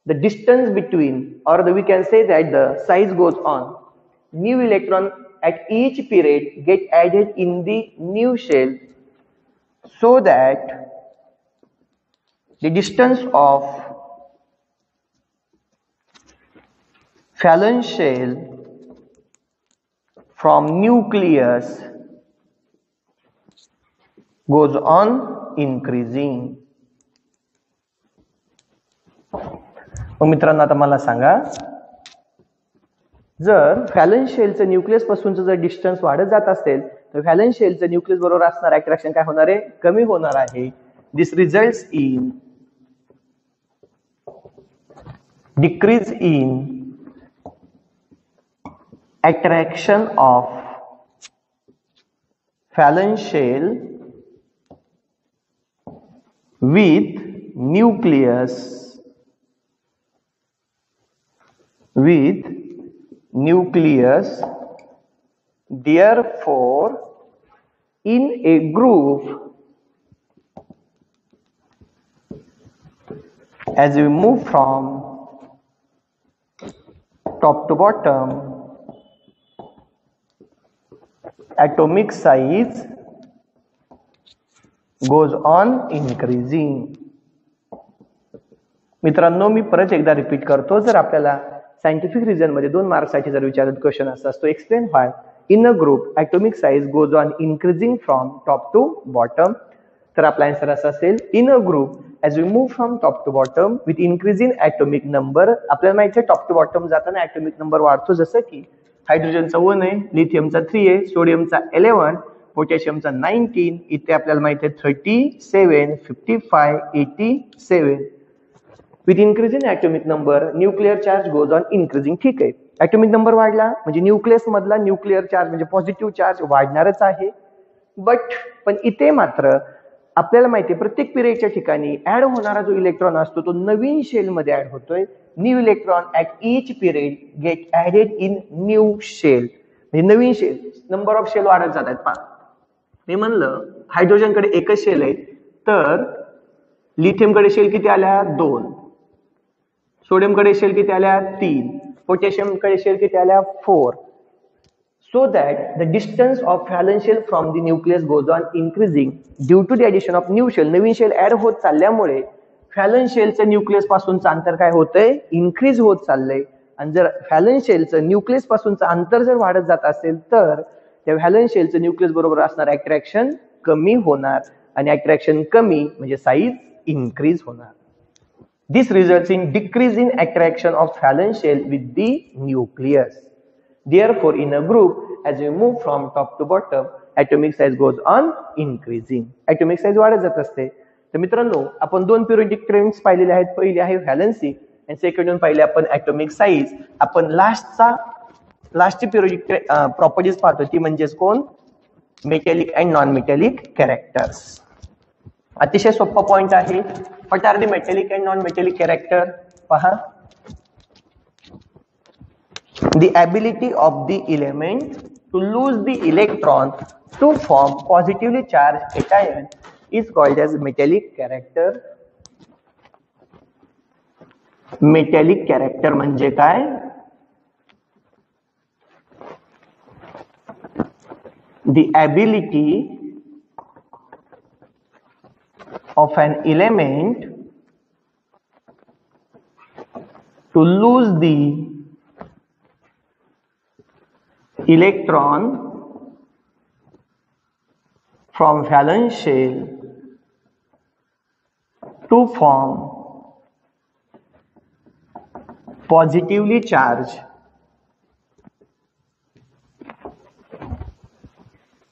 [SPEAKER 1] the distance between और we can say that the size goes on. New electron at each period get added in the new shell so that the distance of Valence shell from nucleus goes on increasing. मग मित्रांनो आता मला सांगा, जर valence शेलचं nucleus पासूनचं जर distance वाढत जात असेल तर व्हॅलेन्स शेलचं न्यूक्लियस बरोबर असणार अट्रॅक्शन काय होणार आहे? कमी होणार आहे. This results in decrease in attraction of valence shell with nucleus therefore in a group as we move from top to bottom atomic size goes on increasing. मित्रांनो मी परत एकदा रिपीट करतो, जर आपल्याला सायंटिफिक रिजन मध्ये 2 मार्क्स साठी जर विचारत क्वेश्चन असतो explain why in a group atomic size goes on increasing from top to bottom. तर आपला आन्सर असा असेल, in a group as we move from top to bottom with increasing atomic number. आपल्याला माहिती आहे टॉप टू बॉटम जाताना atomic number वाढतो, जसं की हायड्रोजनचा 1 आहे, लिथियमचा 3 आहे, सोडियमचा 11, पोटॅशियमचा 19, इथे आपल्याला माहिती आहे 37, 55, 87. With increasing atomic number nuclear charge goes on increasing. ठीक आहे, ॲटॉमिक नंबर वाढला म्हणजे न्यूक्लियस मधला न्यूक्लिअर चार्ज म्हणजे पॉझिटिव्ह चार्ज वाढणारच आहे. पण इथे मात्र आपल्याला माहिती आहे प्रत्येक पिरियडच्या ठिकाणी ऍड होणारा जो इलेक्ट्रॉन असतो तो नवीन शेल मध्ये ऍड होतोय. New electron at each period get added in new shell. म्हणजे नवीन शेल, नंबर ऑफ शेल वाढत जात आहेत. मी म्हणलं हायड्रोजनकडे एकच शेल आहे, तर लिथियमकडे शेल किती आल्या? 2. सोडियमकडे शेल किती आल्या? 3. पोटॅशियमकडे शेल किती आल्या? 4. So that the distance of valence shell from the nucleus goes on increasing due to the addition of new shell. नवीन शेल ऍड होत चालल्यामुळे व्हॅलन्स शेलचं न्यूक्लियस पासूनचं अंतर काय होतंय? इन्क्रीज होत चाललंय. आणि जर व्हॅलन्स शेलचं न्यूक्लियस पासूनचं अंतर जर वाढत जात असेल तर त्या व्हॅलन्स शेलचं न्यूक्लियस बरोबर असणार अट्रॅक्शन कमी होणार, आणि अट्रॅक्शन कमी म्हणजे साईज इन्क्रीज होणार. This results in decrease in attraction of valence shell with the nucleus. Therefore, in a group, as we move from top to bottom, atomic size goes on increasing. Atomic size वाढत जात असते. तर मित्रांनो, आपण 2 periodic trends पाहिलेले आहेत. पहिली आहे व्हॅलन्सी आणि सेकंड वन पाहिले आपण ॲटॉमिक साईज. आपण लास्टची पिरियोडिक प्रॉपर्टीज पाहतो, ती म्हणजेच कोण? Metallic and non metallic characters. अतिशय सोपा पॉइंट आहे. What are the metallic and non metallic character? पहा, the ability of the element to lose the electron to form positively charged cation is called as metallic character. metallic character म्हणजे काय? the ability of an element to lose the electron from valence shell to form positively charged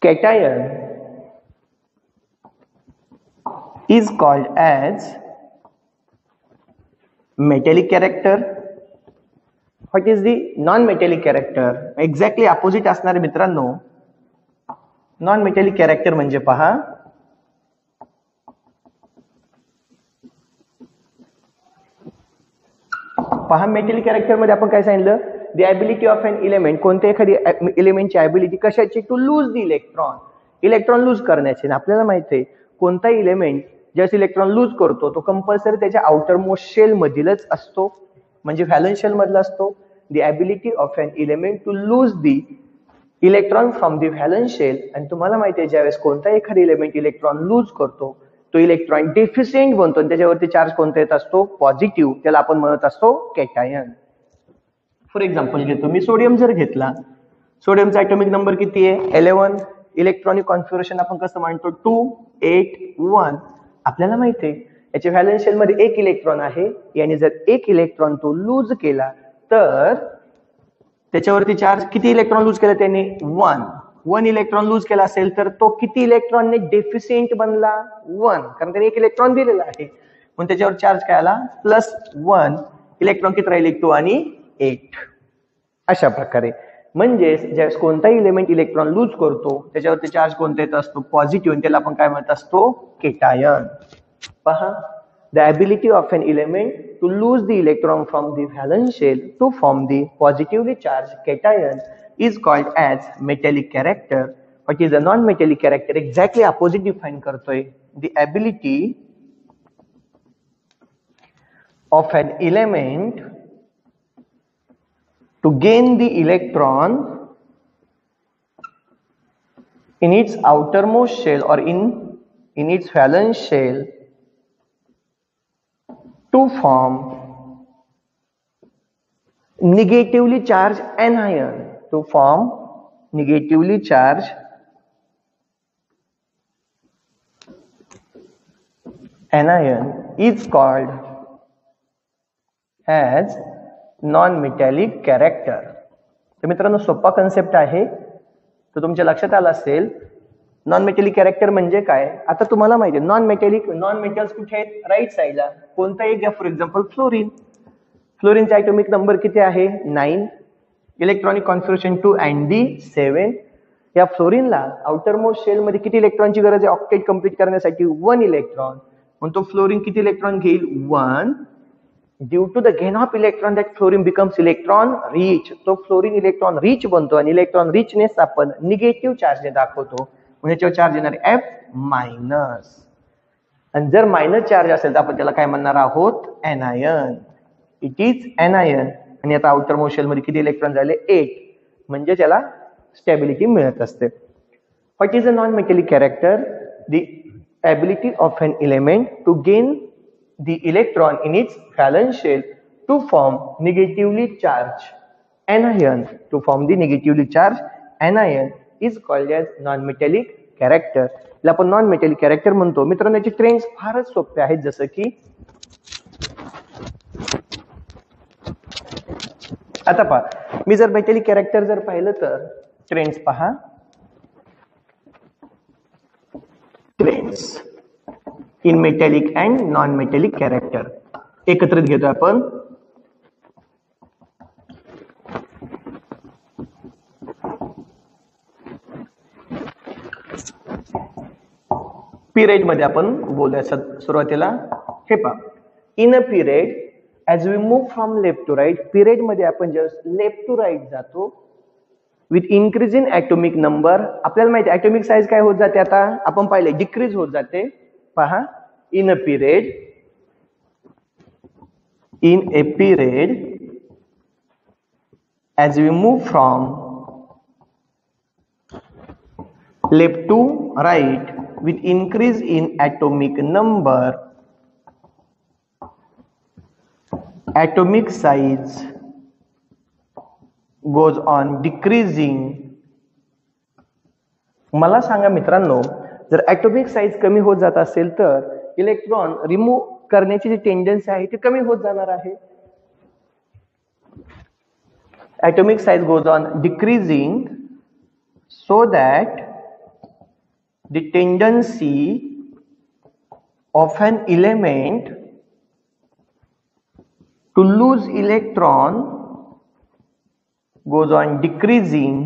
[SPEAKER 1] cation is called as metallic character. What is the non-metallic character? Exactly opposite असणार मित्रांनो. Non metallic character म्हणजे पहा, metallic character मध्ये आपण काय सांगितलं? The ability of an element, कोणत्या एखादी एलिमेंटची ॲबिलिटी कशाची? To lose the electron, electron lose करण्याची. आपल्याला माहिती आहे कोणता इलेमेंट ज्यावेळेस इलेक्ट्रॉन लूज करतो तो कंपल्सरी त्याच्या आउटर मोस्ट शेल मधीलच असतो, म्हणजे व्हॅलन्स शेल मधला असतो. The ability of an element to lose the electron from the valence shell. आणि तुम्हाला माहिती आहे ज्यावेळेस कोणता एखादा एलिमेंट इलेक्ट्रॉन लूज करतो तो इलेक्ट्रॉन डेफिशियंट बनतो आणि त्याच्यावरती चार्ज कोणता येत असतो? पॉझिटिव्ह. त्याला आपण म्हणत असतो कॅटायन. फॉर एक्झाम्पल घेतो मी, सोडियम जर घेतला, सोडियमचा ॲटॉमिक नंबर किती आहे? 11. इलेक्ट्रॉनिक कॉन्फिगरेशन आपण कसं म्हणतो? 2, 8, 1. आपल्याला माहिती आहे याच्या व्हॅलन्स शेल मध्ये एक इलेक्ट्रॉन आहे, याने जर एक इलेक्ट्रॉन तो लूज केला तर त्याच्यावरती चार्ज किती इलेक्ट्रॉन लूज केला त्याने? 1 इलेक्ट्रॉन लूज केला असेल तर तो किती इलेक्ट्रॉनने डेफिशियंट बनला? 1, कारण त्याने एक इलेक्ट्रॉन दिलेला आहे, म्हणून त्याच्यावर चार्ज काय आला? +1. इलेक्ट्रॉन किती राहिले? 2 आणि 8. अशा प्रकारे म्हणजे ज्यावेळेस कोणताही इलेमेंट इलेक्ट्रॉन लूज करतो त्याच्यावरती चार्ज कोणता येत असतो? पॉझिटिव्ह. त्याला आपण काय म्हणत असतो? केटायन. पहा, the ability of an element to lose the electron from the valence shell to form the positively charged cation is called as metallic character. What is the non-metallic character? Exactly opposite define करतोय. The ability of an element to gain the electron in its outermost shell or in its valence shell to form negatively charged anion. To form negatively charge anion is called as non-metallic character. तर मित्रांनो सोपा concept आहे, तो तुमच्या लक्षात आला असेल. Non metallic character म्हणजे काय. आता तुम्हाला माहिती आहे नॉन मेटल्स कुठे आहेत, राईट साईडला. कोणता एक घ्या, फॉर एक्झाम्पल फ्लोरीन. फ्लोरीनचा ॲटॉमिक नंबर किती आहे, 9. Electronic configuration 2 and D 7. या फ्लोरीनला आउटर मोस्ट शेल मध्ये किती इलेक्ट्रॉनची गरज आहे ऑक्टेट कंप्लीट करण्यासाठी, 1 इलेक्ट्रॉन. तो फ्लोरीन किती इलेक्ट्रॉन घेईल, 1. Due to the gain of electron that fluorine becomes electron rich. तो फ्लोरीन इलेक्ट्रॉन रिच बनतो आणि इलेक्ट्रॉन रिचनेस आपण निगेटिव्ह चार्जने दाखवतो. म्हणजे याच्यावर चार्ज येणार F-. आणि जर मायनस चार्ज असेल तर आपण त्याला काय म्हणणार आहोत, एनायन. It is anion. आणि आता आउटर मोस्ट शेल मध्ये किती इलेक्ट्रॉन झाले, 8. म्हणजे त्याला स्टॅबिलिटी मिळत असते. What is a non metallic character, the ability of an element to gain the electron in its valence shell to form negatively charged anion. To form the negatively charged anion is called as non-metallic character. याला आपण non metallic character म्हणतो. मित्रांनो याची trends फारच सोपे आहेत, जसं की आता पहा, मी जर मेटॅलिक कॅरेक्टर जर पाहिलं तर ट्रेंड्स पहा. Trends in metallic and non metallic character एकत्रित घेतो आपण. पिरियड मध्ये आपण बोलूया सुरुवातीला. हे पहा, in a period as we move from left to right, period मध्ये आपण जस्ट लेफ्ट टू राईट जातो with increase in atomic number. आपल्याला माहिती आहे ॲटॉमिक साईज काय होत जाते, आता आपण पाहिले डिक्रीज होत जाते. पहा, in a period as we move from left to right with increase in atomic number, atomic size goes on decreasing. मला सांगा मित्रांनो, जर ॲटॉमिक साईज कमी होत जात असेल तर इलेक्ट्रॉन रिमूव्ह करण्याची जी टेंडन्सी आहे ती कमी होत जाणार आहे. Atomic size goes on decreasing so that the tendency of an element to lose electron goes on decreasing.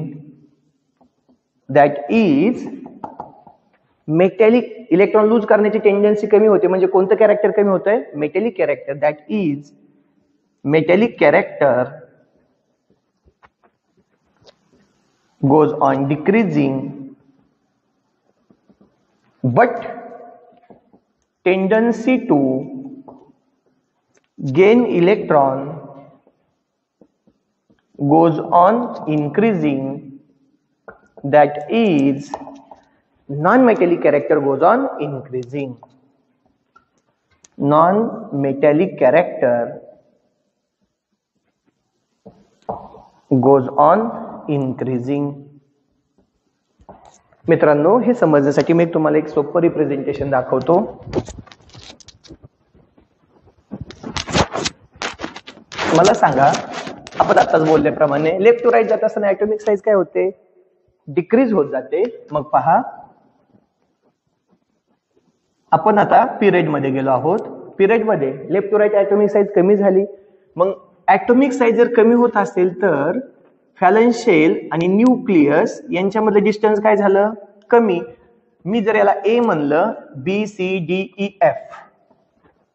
[SPEAKER 1] That is metallic. Electron lose करण्याची टेंडन्सी कमी होते, म्हणजे कोणतं कॅरेक्टर कमी होत आहे, metallic character. That is metallic character goes on decreasing, but tendency to gain electron goes on increasing. That is non-metallic character goes on increasing. Non-metallic character goes on increasing. मित्रांनो, हे समजण्यासाठी मी तुम्हाला एक सोपं रिप्रेझेंटेशन दाखवतो. मला सांगा, आपण आताच बोलल्याप्रमाणे लेफ्ट टू राईट जात असताना ॲटॉमिक साईज काय होते, डिक्रीज होत जाते. मग पहा, आपण आता पिरियड मध्ये गेलो आहोत. पिरियड मध्ये left to right atomic size कमी झाली. मग ॲटॉमिक साईज जर कमी होत असेल तर व्हॅलन्स शेल आणि न्यूक्लियस यांच्यामधलं डिस्टन्स काय झालं, कमी. मी जर याला ए म्हणलं, BCDEF,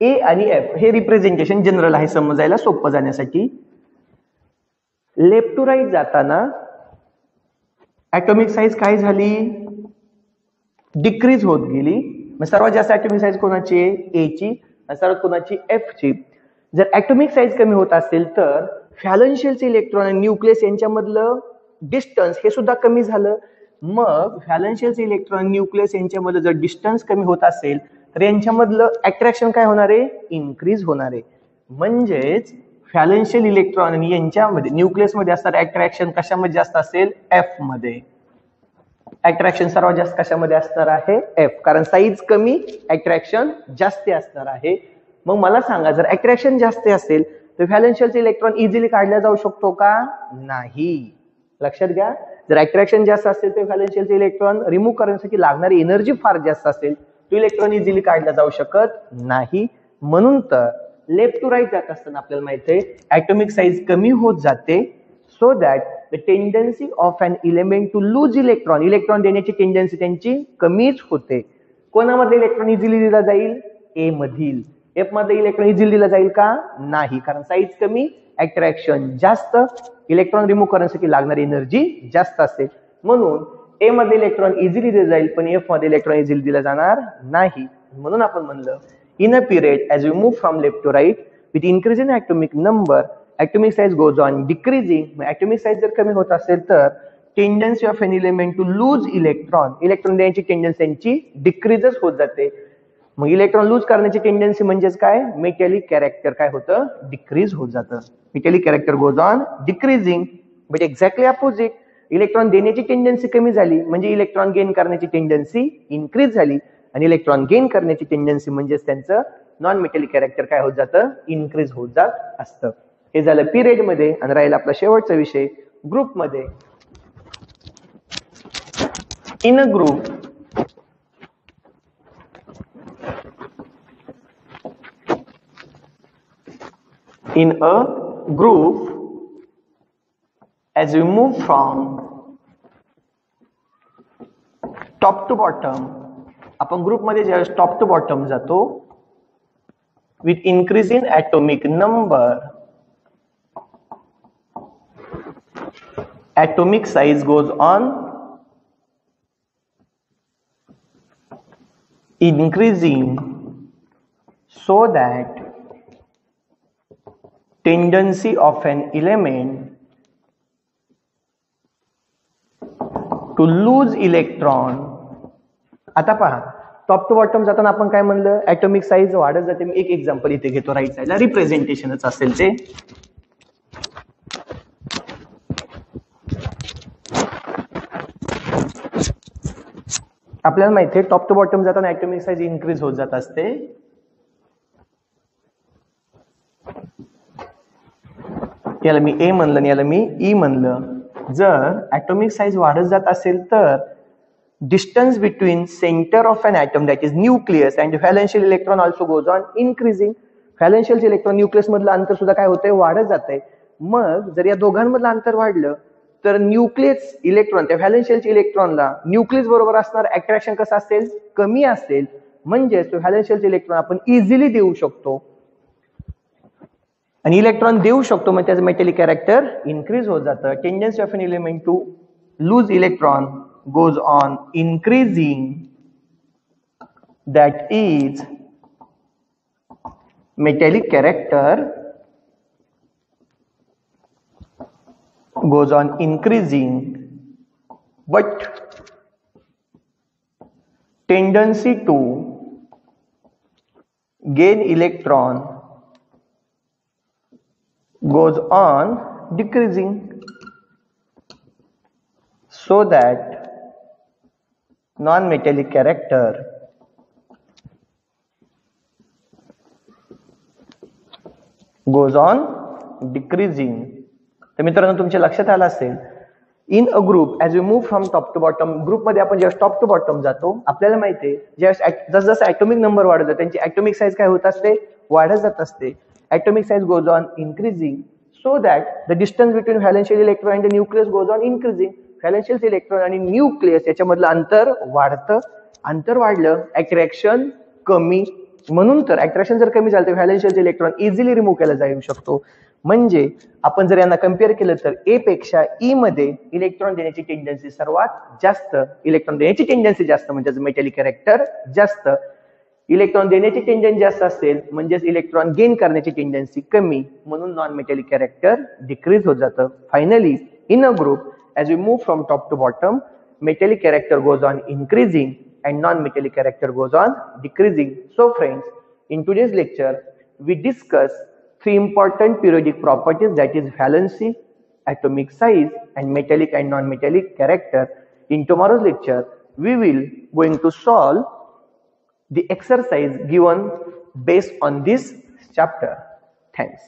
[SPEAKER 1] ए आणि एफ हे रिप्रेझेंटेशन जनरल आहे समजायला सोपं जाण्यासाठी. लेफ्ट टू राईट जाताना ॲटॉमिक साईज काय झाली, डिक्रीज होत गेली. मग सर्वात जास्त ॲटॉमिक साईज कोणाची आहे, ए ची, आणि सर्वात कोणाची, एफ ची. जर ॲटॉमिक साईज कमी होत असेल तर व्हॅलन्स शेलचे इलेक्ट्रॉन आणि न्यूक्लियस यांच्यामधलं डिस्टन्स हे सुद्धा कमी झालं. मग व्हॅलन्स शेलचे इलेक्ट्रॉन न्यूक्लियस यांच्यामधलं जर डिस्टन्स कमी होत असेल तर यांच्यामधलं अट्रॅक्शन काय होणार आहे, इन्क्रीज होणार आहे. म्हणजेच व्हॅलेन्शियल इलेक्ट्रॉन आणि यांच्यामध्ये न्यूक्लियसमध्ये असणारे अट्रॅक्शन कशामध्ये जास्त असेल? एफ मध्ये. अट्रॅक्शन सर्वात जास्त कशामध्ये असणार आहे? एफ. कारण साईज कमी, अट्रॅक्शन जास्त असणार आहे. मग मला सांगा, जर अट्रॅक्शन जास्त असेल तर व्हॅलेन्शियलचे इलेक्ट्रॉन इझिली काढला जाऊ शकतो का? नाही. लक्षात घ्या, जर अट्रॅक्शन जास्त असेल तर व्हॅलेन्शियलचे इलेक्ट्रॉन रिमूव्ह करण्यासाठी लागणारी एनर्जी फार जास्त असेल, तो इलेक्ट्रॉन इझिली काढला जाऊ शकत नाही. म्हणून तर लेफ्ट टू राईट जात असताना आपल्याला माहिती आहे ऍटॉमिक साईज कमी होत जाते, so that the tendency of an element to lose electron देण्याची टेंडन्सी त्यांची कमीच होते. कोणामध्ये इलेक्ट्रॉन इझिली दिला जाईल? ए मधील. एफ मध्ये इलेक्ट्रॉन इझिली दिला जाईल का? नाही. कारण साईज कमी, अट्रॅक्शन जास्त, इलेक्ट्रॉन रिमूव्ह करण्यासाठी लागणारी एनर्जी जास्त असते. म्हणून ए मध्ये इलेक्ट्रॉन इझिली दिला जाईल, पण एफ मध्ये इलेक्ट्रॉन इझिली दिला जाणार नाही. म्हणून आपण म्हणलं in a period as we move from left to right with increase in atomic number, atomic size goes on decreasing. atomic size जर कमी होत असेल तर tendency of an element to lose electron देण्याची टेंडन्सी त्यांची डिक्रीजच होत जाते. मग इलेक्ट्रॉन लूज करण्याची टेंडन्सी म्हणजेच काय? मेटॅलिक कॅरेक्टर काय होतं? डिक्रीज होत जातं. Metallic character goes on decreasing. But exactly opposite, electron देण्याची टेंडन्सी कमी झाली म्हणजे इलेक्ट्रॉन गेन करण्याची टेंडन्सी इन्क्रीज झाली, आणि इलेक्ट्रॉन गेन करण्याची टेंडन्सी म्हणजेच त्यांचं नॉन मेटॅलिक कॅरेक्टर काय होत जातं? इन्क्रीज होत जात असतं. हे झालं पिरियड मध्ये. आणि राहिला आपला शेवटचा विषय ग्रुप मध्ये. In a group as we move from top to bottom, आपण ग्रुपमध्ये ज्यावेळेस टॉप टू बॉटम जातो, with increase in atomic number, atomic size goes on increasing, so that tendency of an element to lose electron. आता पहा, top to bottom जाताना आपण काय म्हणलं? ऍटॉमिक साईज वाढत जाते. मी एक एक्झाम्पल इथे घेतो, राईट साईडला रिप्रेझेंटेशनच असेल ते. आपल्याला माहिती आहे टॉप टू बॉटम जाताना ऍटॉमिक साईज इन्क्रीज होत जात असते. याला मी ए म्हणलं आणि याला मी ई म्हणलं. जर ऍटॉमिक साईज वाढत जात असेल तर distance between center of an atom, that is nucleus, and valential electron also goes on increasing. valential electron nucleus मधलं अंतर सुद्धा काय होतंय? वाढत जातंय. मग जर या दोघांमधलं अंतर वाढलं तर न्यूक्लियस इलेक्ट्रॉन, त्या व्हॅलेन्शियलच्या इलेक्ट्रॉनला न्यूक्लियस बरोबर असणार अट्रॅक्शन कसं असेल? कमी असेल. म्हणजे तो व्हॅलेन्शियलचे इलेक्ट्रॉन आपण इझिली देऊ शकतो, आणि इलेक्ट्रॉन देऊ शकतो मग त्याचं मेटॅलिक कॅरेक्टर इन्क्रीज होत जातं. Tendency of an element to lose electron goes on increasing, that is metallic character goes on increasing, but tendency to gain electron goes on decreasing, so that non-metallic character goes on decreasing. तर मित्रांनो तुमच्या लक्षात आलं असेल, in a group as we move from top to bottom, ग्रुपमध्ये आपण ज्यावेळेस top to bottom जातो आपल्याला माहिती आहे ज्यावेळेस जसं ऍटॉमिक नंबर वाढत जातो त्यांची ऍटॉमिक साईज काय होत असते? वाढत जात असते. Atomic size goes on increasing, so that the distance between valential electron and the nucleus goes on increasing. Valential electron आणि न्यूक्लियस याच्यामधलं अंतर वाढतं. अंतर वाढलं, अट्रॅक्शन कमी. म्हणून तर अट्रॅक्शन जर कमी झालं तर व्हॅलेन्शियल इलेक्ट्रॉन इझिली रिमूव्ह केला जाऊ शकतो. म्हणजे आपण जर यांना कम्पेअर केलं तर ए पेक्षा ई मध्ये इलेक्ट्रॉन देण्याची टेंडन्सी सर्वात जास्त. इलेक्ट्रॉन देण्याची टेंडन्सी जास्त म्हणजे मेटॅलिक कॅरेक्टर जास्त. इलेक्ट्रॉन देण्याची टेंडन्सी जास्त असेल म्हणजेच इलेक्ट्रॉन गेन करण्याची टेंडन्सी कमी, म्हणून नॉन मेटॅलिक कॅरेक्टर डिक्रीज होत जातं. Finally in a group as we move from top to bottom, metallic character goes on increasing and non-metallic character goes on decreasing. So friends, in today's lecture we discuss three important periodic properties, that is valency, atomic size, and metallic and non-metallic character. In tomorrow's lecture, we will going to solve the exercise given based on this chapter. Thanks.